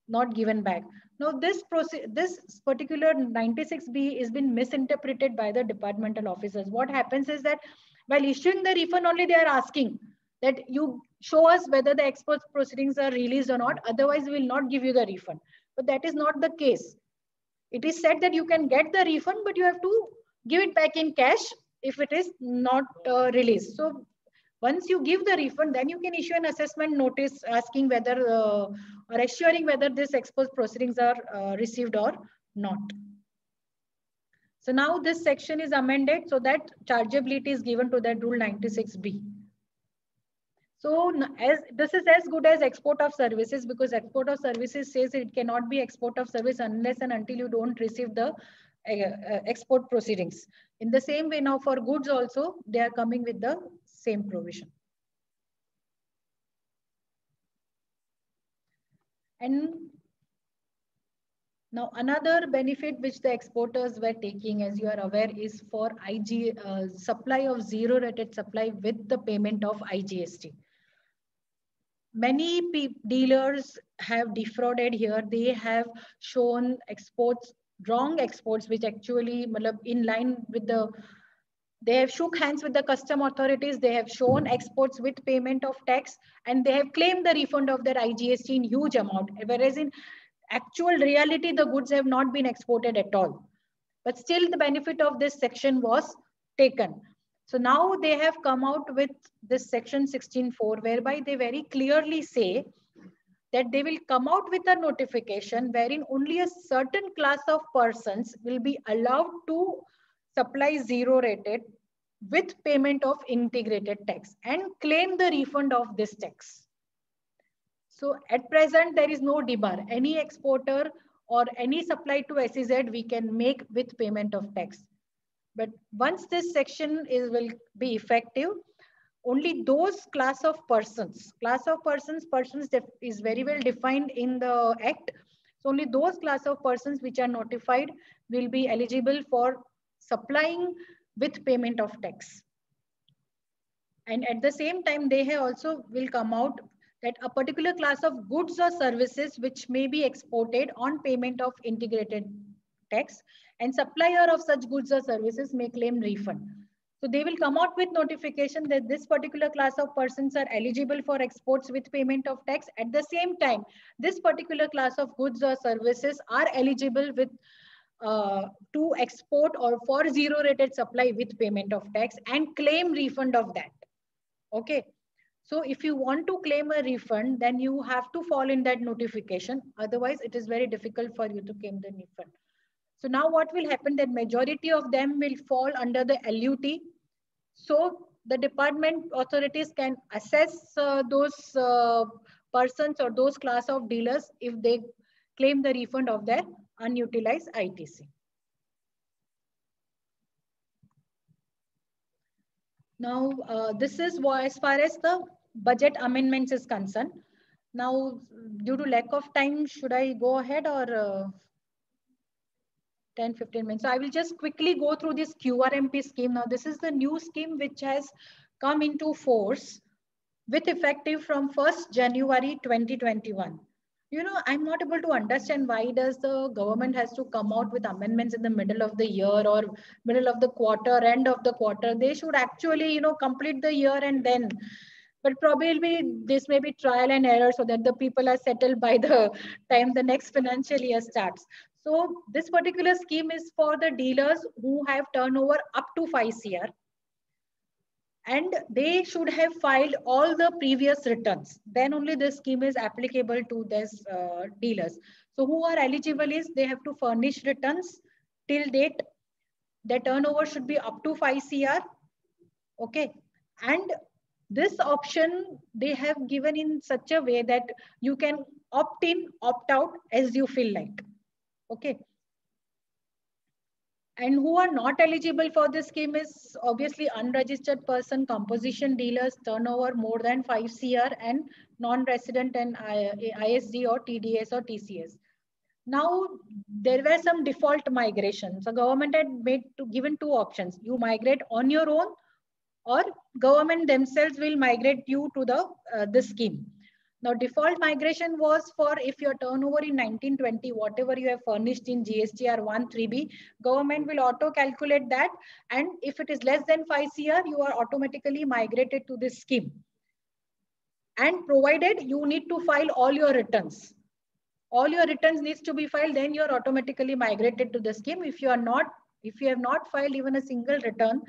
not given back. Now this particular 96B has been misinterpreted by the departmental officers. What happens is that while issuing the refund only, they are asking that you show us whether the export proceedings are released or not, otherwise we will not give you the refund. But that is not the case. It is said that you can get the refund, but you have to give it back in cash if it is not released. So once you give the refund, then you can issue an assessment notice asking whether or assuring whether this export proceedings are received or not. So now this section is amended so that chargeability is given to that rule 96B. So as this is as good as export of services, because export of services says it cannot be export of service unless and until you don't receive the export proceedings. In the same way now for goods also, they are coming with the same provision. And now another benefit which the exporters were taking, as you are aware, is for supply of zero rated supply with the payment of IGST. Many dealers have defrauded here. They have shown exports, wrong exports, which actually in line with the, they have shook hands with the custom authorities. They have shown exports with payment of tax, and they have claimed the refund of their IGST in huge amount. Whereas in actual reality, the goods have not been exported at all. But still the benefit of this section was taken. So now they have come out with this section 16.4, whereby they very clearly say that they will come out with a notification wherein only a certain class of persons will be allowed to supply zero rated with payment of integrated tax and claim the refund of this tax. So at present, there is no debar. Any exporter or any supply to SEZ we can make with payment of tax. But once this section will be effective, only those persons is very well defined in the act. So only those class of persons which are notified will be eligible for supplying with payment of tax. And at the same time, they have also will come out that a particular class of goods or services which may be exported on payment of integrated tax, and supplier of such goods or services may claim refund. So they will come out with notification that this particular class of persons are eligible for exports with payment of tax. At the same time, this particular class of goods or services are eligible with to export or for zero rated supply with payment of tax and claim refund of that. Okay. So if you want to claim a refund, then you have to fall in that notification. Otherwise, it is very difficult for you to claim the refund. So now what will happen, that majority of them will fall under the LUT. So the department authorities can assess those persons or those class of dealers if they claim the refund of their unutilized ITC. Now, this is as far as the budget amendments is concerned. Now, due to lack of time, should I go ahead or 10-15 minutes? So I will just quickly go through this QRMP scheme. Now, this is the new scheme which has come into force with effective from 1st January 2021. You know, I'm not able to understand why does the government has to come out with amendments in the middle of the year or middle of the quarter, end of the quarter. They should actually, you know, complete the year and then. But probably this may be trial and error so that the people are settled by the time the next financial year starts. So this particular scheme is for the dealers who have turnover up to 5 CR, and they should have filed all the previous returns. Then only the scheme is applicable to these dealers. So who are eligible is they have to furnish returns till date. Their turnover should be up to 5 CR. Okay. And this option they have given in such a way that you can opt in, opt out as you feel like. Okay. And who are not eligible for this scheme is obviously unregistered person, composition dealers, turnover more than 5 CR, and non-resident and ISD or TDS or TCS. Now, there were some default migrations. So government had given two options. You migrate on your own, or government themselves will migrate you to the scheme. Now, default migration was for if your turnover in 1920, whatever you have furnished in GSTR 1(3)B, government will auto calculate that. And if it is less than 5 CR, you are automatically migrated to this scheme. And provided you need to file all your returns. All your returns needs to be filed, then you are automatically migrated to the scheme. If you have not filed even a single return,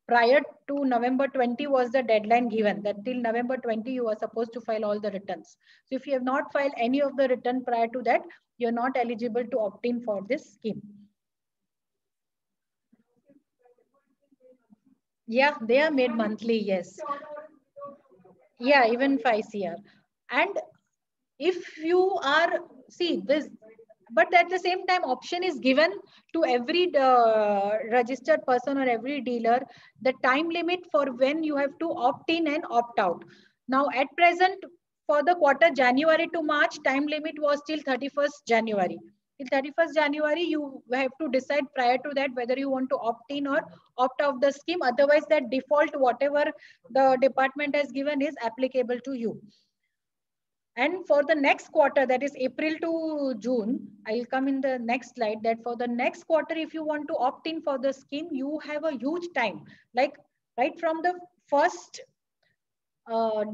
prior to November 20 was the deadline given that till November 20 you are supposed to file all the returns. So if you have not filed any of the return prior to that, you're not eligible to opt in for this scheme. Yeah, they are made monthly, yes. Yeah, even 5 CR. And if you are, see this, but at the same time option is given to every registered person or every dealer, the time limit for when you have to opt in and opt out. Now at present, for the quarter January to March, time limit was till 31st January. Till 31st January, you have to decide prior to that whether you want to opt in or opt out the scheme. Otherwise, that default, whatever the department has given, is applicable to you. And for the next quarter, that is April to June, I'll come in the next slide, that for the next quarter, if you want to opt in for the scheme, you have a huge time. Like right from the first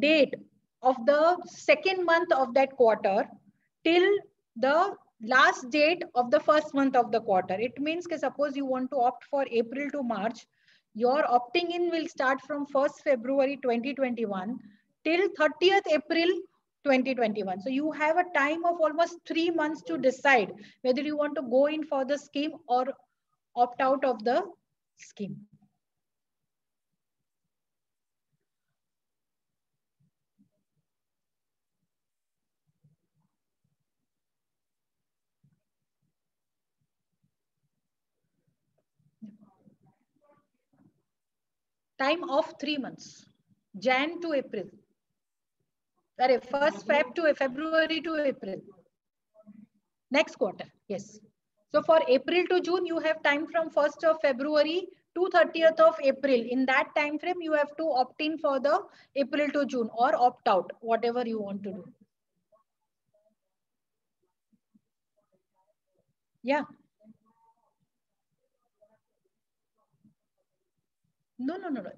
date of the second month of that quarter till the last date of the first month of the quarter. It means that suppose you want to opt for April to March, your opting in will start from 1st February 2021 till 30th April 2021. So you have a time of almost 3 months to decide whether you want to go in for the scheme or opt out of the scheme. Time of 3 months. Jan to April. Sorry, first Feb to February to April. Next quarter, yes. So for April to June, you have time from 1st of February to 30th of April. In that time frame, you have to opt in for the April to June or opt out, whatever you want to do. Yeah. No.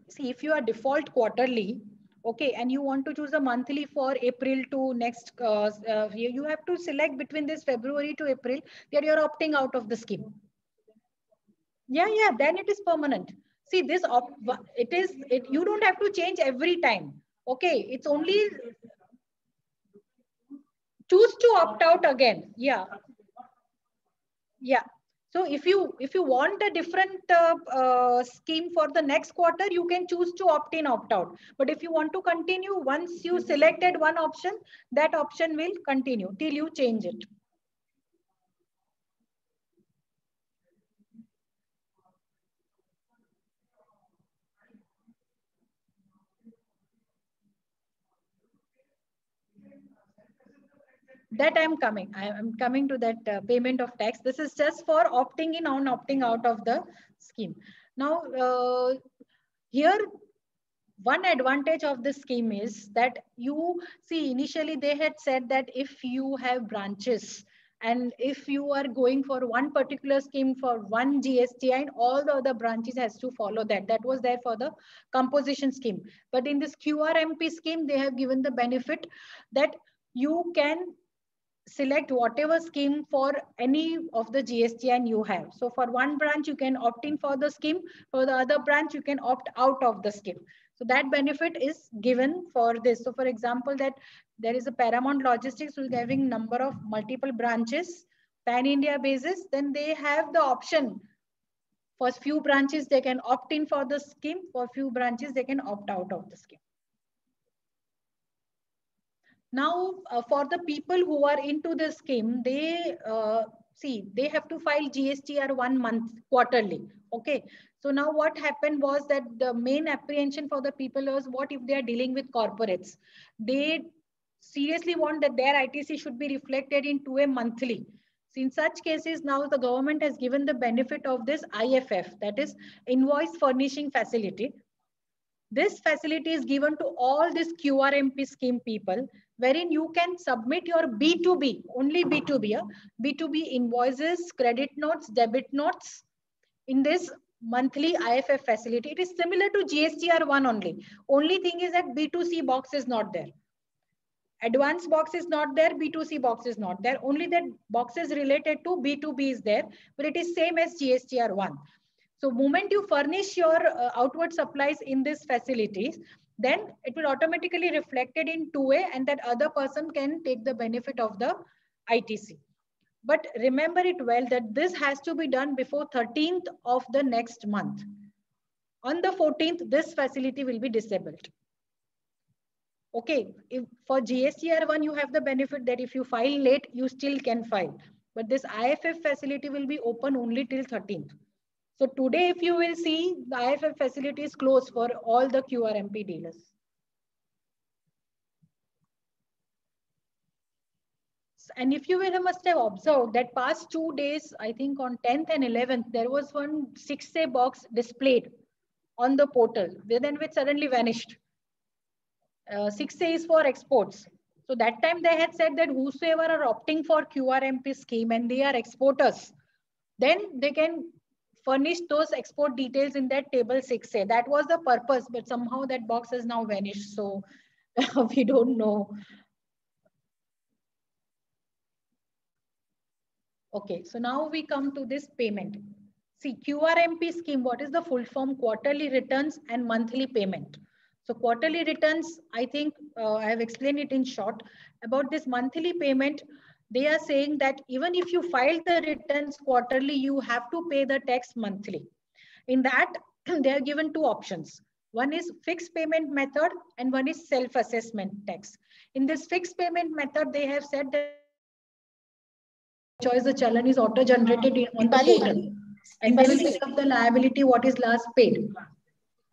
See, if you are default quarterly, okay, and you want to choose a monthly for April to next year, you have to select between this February to April that you're opting out of the scheme. Yeah, then it is permanent. See, you don't have to change every time. Okay, it's only choose to opt out again. Yeah. So if you want a different scheme for the next quarter, you can choose to opt in, opt out. But if you want to continue, once you selected one option, that option will continue till you change it. That I'm coming to that payment of tax. This is just for opting in or opting out of the scheme. Now, here, one advantage of this scheme is that you see, initially they had said that if you have branches and if you are going for one particular scheme for one GSTI, and all the other branches has to follow that. That was there for the composition scheme. But in this QRMP scheme, they have given the benefit that you can select whatever scheme for any of the GSTN you have. So for one branch, you can opt in for the scheme. For the other branch, you can opt out of the scheme. So that benefit is given for this. So for example, that there is a Paramount Logistics who is having number of multiple branches, pan-India basis, then they have the option. For few branches, they can opt in for the scheme. For few branches, they can opt out of the scheme. Now, for the people who are into the scheme, they they have to file GSTR 1 month quarterly. Okay. So now what happened was that the main apprehension for the people was, what if they are dealing with corporates? They seriously want that their ITC should be reflected into a monthly. So in such cases, now the government has given the benefit of this IFF, that is Invoice Furnishing Facility. This facility is given to all these QRMP scheme people, wherein you can submit your B2B, only B2B, B2B invoices, credit notes, debit notes in this monthly IFF facility. It is similar to GSTR1 only. Only thing is that B2C box is not there. Advance box is not there, B2C box is not there. Only that box is related to B2B is there, but it is same as GSTR1. So moment you furnish your outward supplies in these facilities, then it will automatically reflected in 2A and that other person can take the benefit of the ITC. But remember it well that this has to be done before 13th of the next month. On the 14th, this facility will be disabled. Okay, if for GSTR1, you have the benefit that if you file late, you still can file. But this IFF facility will be open only till 13th. So today, if you will see, the IFF facility is closed for all the QRMP dealers. And if you will must have observed that past 2 days, I think on 10th and 11th, there was one 6A box displayed on the portal, then which suddenly vanished. 6A is for exports. So that time they had said that whosoever are opting for QRMP scheme and they are exporters, then they can furnish those export details in that table 6A. That was the purpose, but somehow that box has now vanished. So we don't know. Okay, so now we come to this payment. See, QRMP scheme, what is the full form? Quarterly returns and monthly payment. So quarterly returns, I think I have explained it in short. About this monthly payment, they are saying that even if you file the returns quarterly, you have to pay the tax monthly. In that, they are given two options. One is fixed payment method and one is self-assessment tax. In this fixed payment method, they have said that choice the challan is auto-generated on the portal. And they will pick up the liability what is last paid.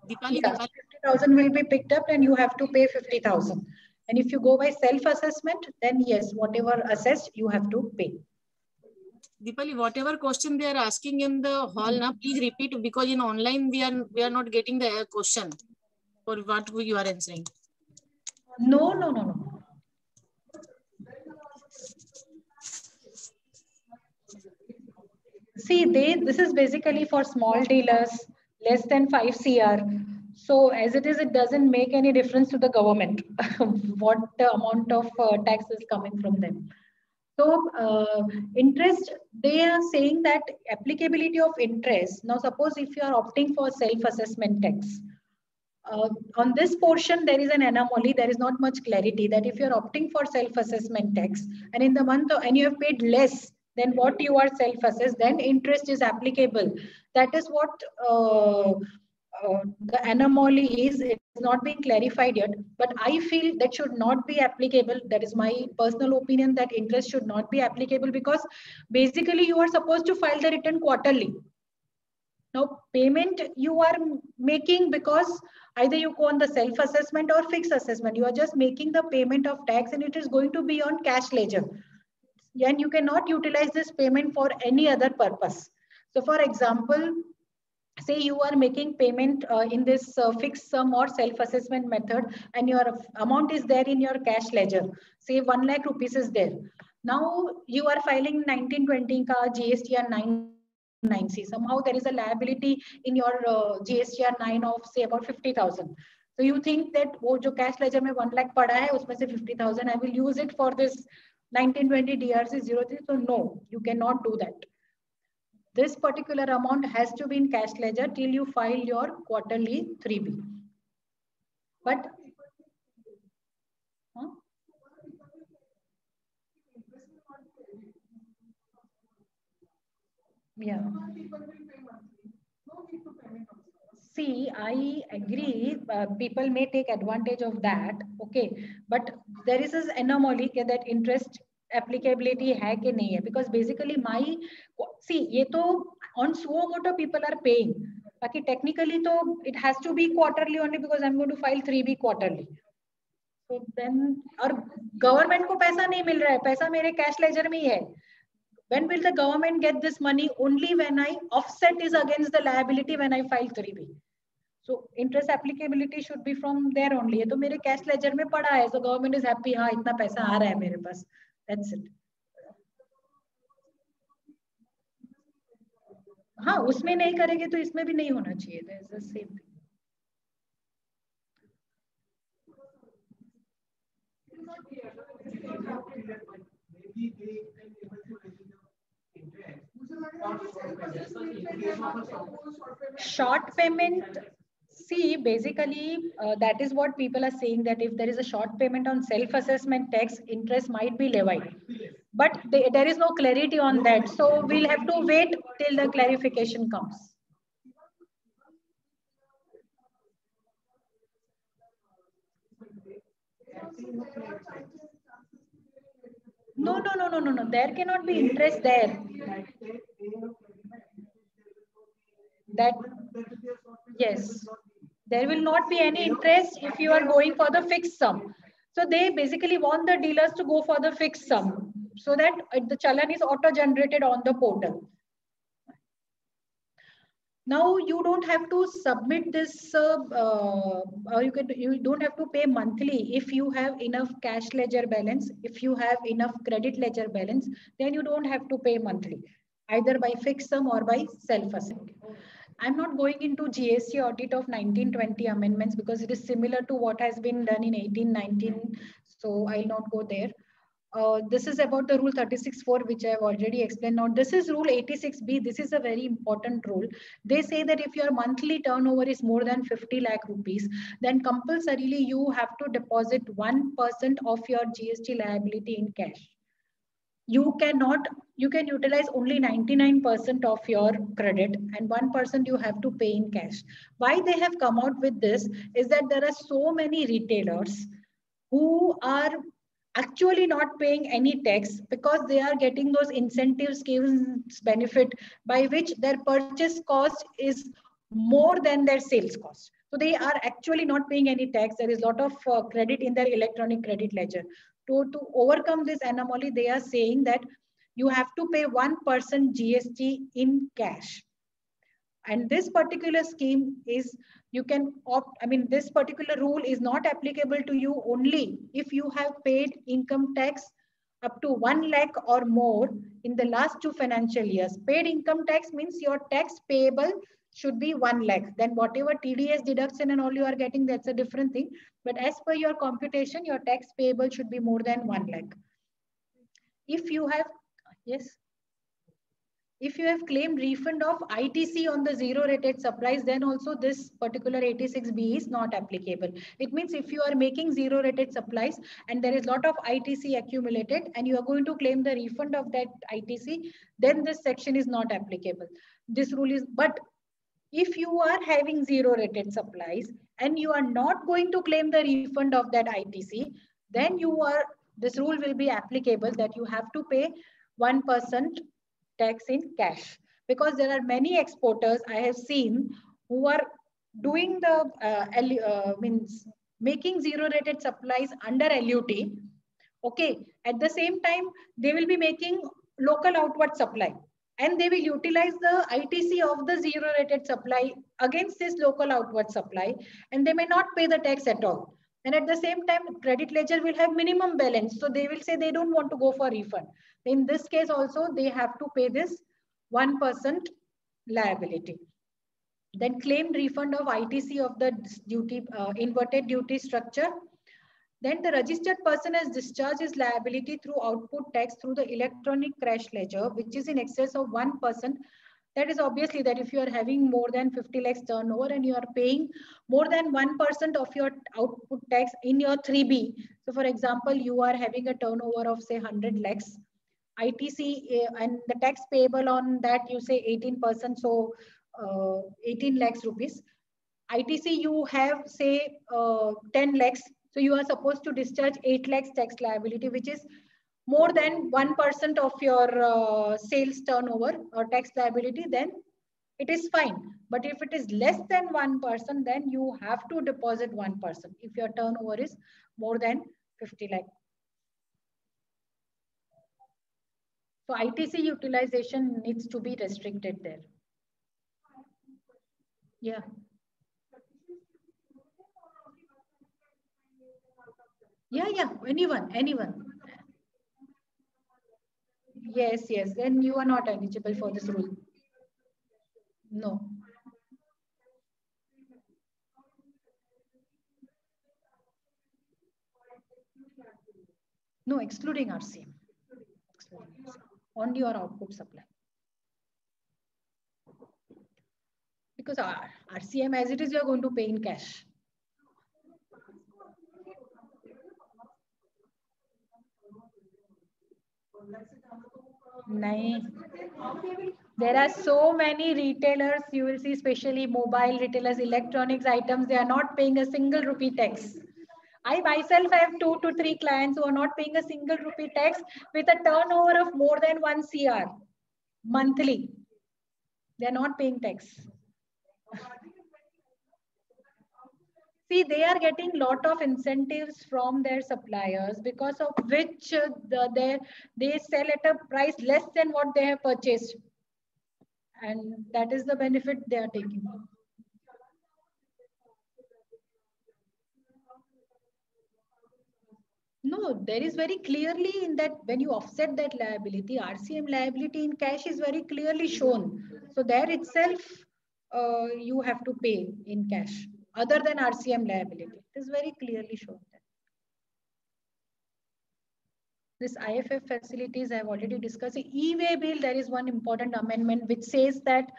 Deepali. 50,000 will be picked up and you have to pay 50,000. And if you go by self-assessment, then yes, whatever assessed, you have to pay. Deepali, whatever question they are asking in the hall now, please repeat, because in online we are not getting the question for what you are answering. No. See, this is basically for small dealers, less than 5 CR. So as it is, it doesn't make any difference to the government what the amount of tax is coming from them. So interest, they are saying that applicability of interest. Now, suppose if you are opting for self-assessment tax, on this portion, there is an anomaly. There is not much clarity that if you're opting for self-assessment tax and in the month and you have paid less than what you are self-assessed, then interest is applicable. That is what the anomaly is. It is not being clarified yet, but I feel that should not be applicable. That is my personal opinion, that interest should not be applicable, because basically you are supposed to file the return quarterly. Now, payment you are making because either you go on the self-assessment or fixed assessment. You are just making the payment of tax and it is going to be on cash ledger. And you cannot utilize this payment for any other purpose. So for example, say you are making payment in this fixed sum or self-assessment method and your amount is there in your cash ledger. Say 1 lakh rupees is there. Now you are filing 1920 ka GSTR 9C. Somehow there is a liability in your GSTR 9 of say about 50,000. So you think that wo jo cash ledger mein 1 lakh pada hai, usme se 50,000 I will use it for this 1920 DRC 03. So no, you cannot do that. This particular amount has to be in cash ledger till you file your quarterly 3B. But yeah. See, I agree. People may take advantage of that. Okay, but there is this anomaly that interest applicability hai ke nahi hai, because basically my see ye to on suo moto people are paying. But technically to it has to be quarterly only because I'm going to file 3B quarterly. So then और government को पैसा नहीं मिल रहा है, पैसा मेरे cash ledger में ही है. When will the government get this money? Only when I offset is against the liability when I file 3B. So interest applicability should be from there only. ये तो मेरे cash ledger में पड़ा है, so government is happy. हाँ इतना पैसा आ रहा है मेरे पास. That's it. हाँ उसमें नहीं करेंगे तो इसमें भी नहीं होना चाहिए. There's the same thing. Short payment, see, basically that is what people are saying, that if there is a short payment on self-assessment tax, interest might be levied. But there is no clarity on that. So we'll have to wait till the clarification comes. No. There cannot be interest there. That yes, there will not be any interest if you are going for the fixed sum. So they basically want the dealers to go for the fixed sum so that the challan is auto-generated on the portal. Now you don't have to submit this, you don't have to pay monthly if you have enough cash ledger balance. If you have enough credit ledger balance, then you don't have to pay monthly, either by fixed sum or by self-assessment. I'm not going into GST audit of 1920 amendments because it is similar to what has been done in 1819. So I'll not go there. This is about the rule 36.4, which I have already explained. Now, this is rule 86B. This is a very important rule. They say that if your monthly turnover is more than 50 lakh rupees, then compulsorily you have to deposit 1% of your GST liability in cash. You can utilize only 99% of your credit and 1% you have to pay in cash. Why they have come out with this is that there are so many retailers who are actually not paying any tax because they are getting those incentive schemes benefit by which their purchase cost is more than their sales cost. So they are actually not paying any tax. There is a lot of credit in their electronic credit ledger. To overcome this anomaly, they are saying that you have to pay 1% GST in cash. And this particular scheme is, you can opt, I mean, this particular rule is not applicable to you only if you have paid income tax up to 1 lakh or more in the last 2 financial years. Paid income tax means your tax payable should be 1 lakh. Then whatever TDS deduction and all you are getting, that's a different thing. But as per your computation, your tax payable should be more than 1 lakh. If you have, yes. If you have claimed refund of ITC on the zero rated supplies, then also this particular 86B is not applicable. It means if you are making zero rated supplies and there is a lot of ITC accumulated and you are going to claim the refund of that ITC, then this section is not applicable. This rule is, but if you are having zero rated supplies and you are not going to claim the refund of that ITC, then this rule will be applicable that you have to pay 1% tax in cash, because there are many exporters I have seen who are doing the means making zero rated supplies under LUT. Okay, at the same time they will be making local outward supply and they will utilize the ITC of the zero rated supply against this local outward supply, and they may not pay the tax at all. And at the same time, credit ledger will have minimum balance. So they will say they don't want to go for refund. In this case also, they have to pay this 1% liability. Then claimed refund of ITC of the duty, inverted duty structure. Then the registered person has discharged his liability through output tax through the electronic cash ledger, which is in excess of 1%. That is obviously that if you are having more than 50 lakhs turnover and you are paying more than 1% of your output tax in your 3B. So for example, you are having a turnover of say 100 lakhs. ITC and the tax payable on that you say 18%, so 18 lakhs rupees. ITC you have say 10 lakhs, so you are supposed to discharge 8 lakhs tax liability, which is more than 1% of your sales turnover or tax liability, then it is fine. But if it is less than 1%, then you have to deposit 1% if your turnover is more than 50 lakh. So ITC utilization needs to be restricted there. Yeah. Yeah, anyone. Yes, then you are not eligible for this rule. No. No, excluding RCM. Only your output supply. Because RCM as it is, you are going to pay in cash. There are so many retailers, you will see, especially mobile retailers, electronics items, they are not paying a single rupee tax. I myself have 2 to 3 clients who are not paying a single rupee tax with a turnover of more than 1 CR monthly. They are not paying tax. See, they are getting lot of incentives from their suppliers, because of which they sell at a price less than what they have purchased. And that is the benefit they are taking. No, there is very clearly in that when you offset that liability, RCM liability in cash is very clearly shown. So there itself, you have to pay in cash other than RCM liability. It is very clearly shown there. This IFF facilities I have already discussed. E-way bill, there is one important amendment which says that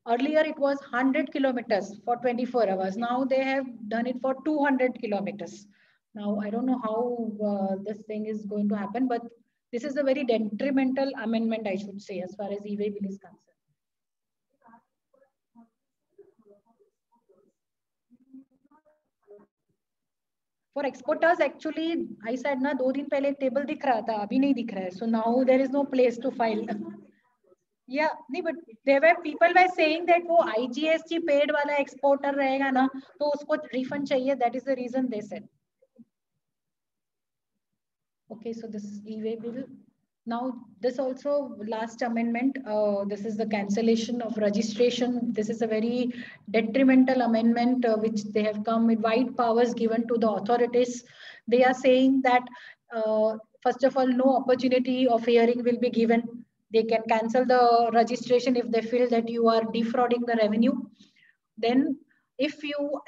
earlier it was 100 kilometers for 24 hours. Now they have done it for 200 kilometers. Now, I don't know how this thing is going to happen, but this is a very detrimental amendment, I should say, as far as e-way bill is concerned. For exporters, actually, I said na 2 दिन पहले table दिख रहा था, अभी नहीं दिख रहा है. So now there is no place to file. Yeah, but There were people were saying that वो IGST paid वाला exporter रहेगा ना, तो उसको refund चाहिए. That is the reason they said. Okay, so this is e-way bill. Now, this also last amendment, this is the cancellation of registration. This is a very detrimental amendment which they have come with wide powers given to the authorities. They are saying that, first of all, no opportunity of hearing will be given. They can cancel the registration if they feel that you are defrauding the revenue. Then if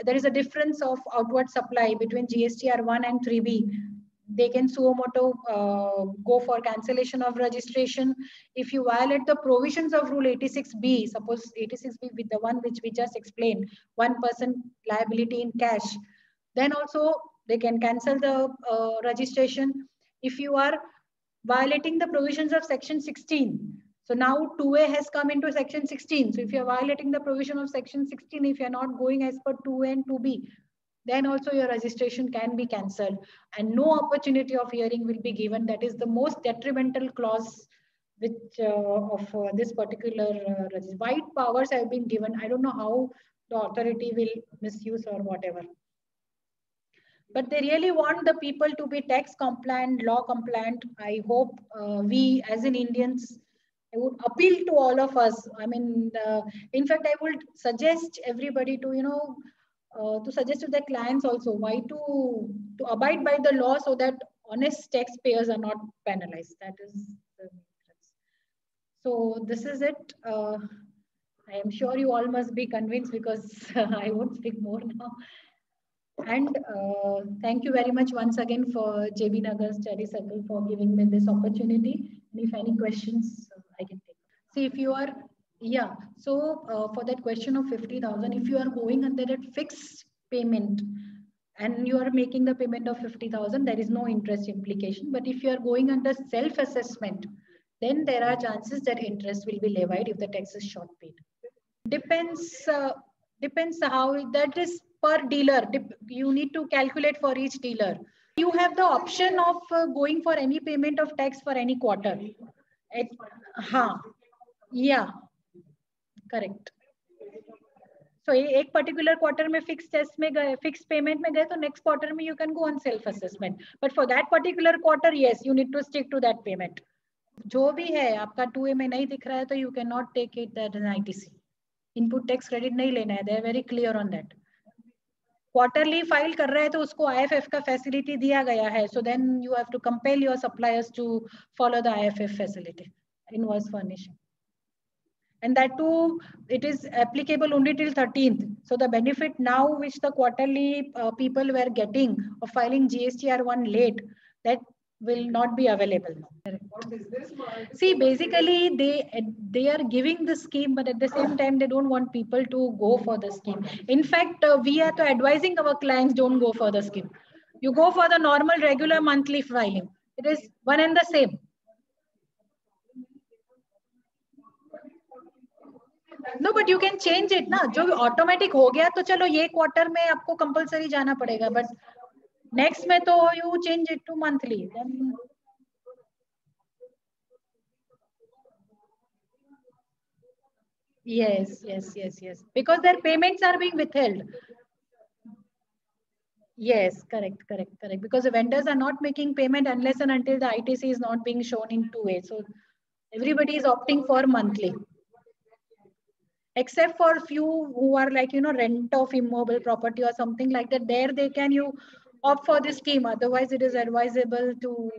there is a difference of outward supply between GSTR 1 and 3B, they can suo moto go for cancellation of registration. If you violate the provisions of Rule 86B, suppose 86B with the one which we just explained, 1% liability in cash, then also they can cancel the registration. If you are violating the provisions of Section 16, so now 2A has come into Section 16. So if you are violating the provision of Section 16, if you are not going as per 2A and 2B, then also your registration can be cancelled and no opportunity of hearing will be given. That is the most detrimental clause which of this particular wide powers have been given. I don't know how the authority will misuse or whatever. But they really want the people to be tax compliant, law compliant. I hope we as in Indians, I would appeal to all of us. I mean, in fact, I would suggest everybody to, to suggest to their clients also why to abide by the law so that honest taxpayers are not penalized. That is the difference. So this is it. I am sure you all must be convinced because I won't speak more now. And thank you very much once again for JB Nagar Study Circle for giving me this opportunity. And if any questions, I can take. See, if you are, yeah. So for that question of 50,000, if you are going under that fixed payment and you are making the payment of 50,000, there is no interest implication. But if you are going under self-assessment, then there are chances that interest will be levied if the tax is short paid. Depends how that is per dealer. You need to calculate for each dealer. You have the option of going for any payment of tax for any quarter. Yeah, correct. So एक particular quarter में fixed test में गए, fixed payment में गए, तो next quarter में you can go on self assessment. But for that particular quarter, yes, you need to stick to that payment. जो भी है आपका 2A में नहीं दिख रहा है तो you cannot take it as an ITC. Input tax credit नहीं लेना है. They are very clear on that. Quarterly file कर रहे हैं तो उसको IFF का facility दिया गया है. So then you have to compel your suppliers to follow the IFF facility, invoice furnishing. And that too, it is applicable only till 13th. So the benefit now which the quarterly people were getting of filing GSTR1 late, that will not be available now. See, basically they are giving the scheme, but at the same time, they don't want people to go for the scheme. In fact, we are advising our clients don't go for the scheme. You go for the normal, regular monthly filing. It is one and the same. No, but you can change it ना. जो automatic हो गया तो चलो ये quarter में आपको compulsory जाना पड़ेगा. But next में तो you change it to monthly. Then yes. Because their payments are being withheld. Yes, correct. Because the vendors are not making payment unless and until the ITC is not being shown in 2A. So everybody is opting for monthly. Except for few who are like, rent of immobile property or something like that, there they can opt for this scheme. Otherwise, it is advisable to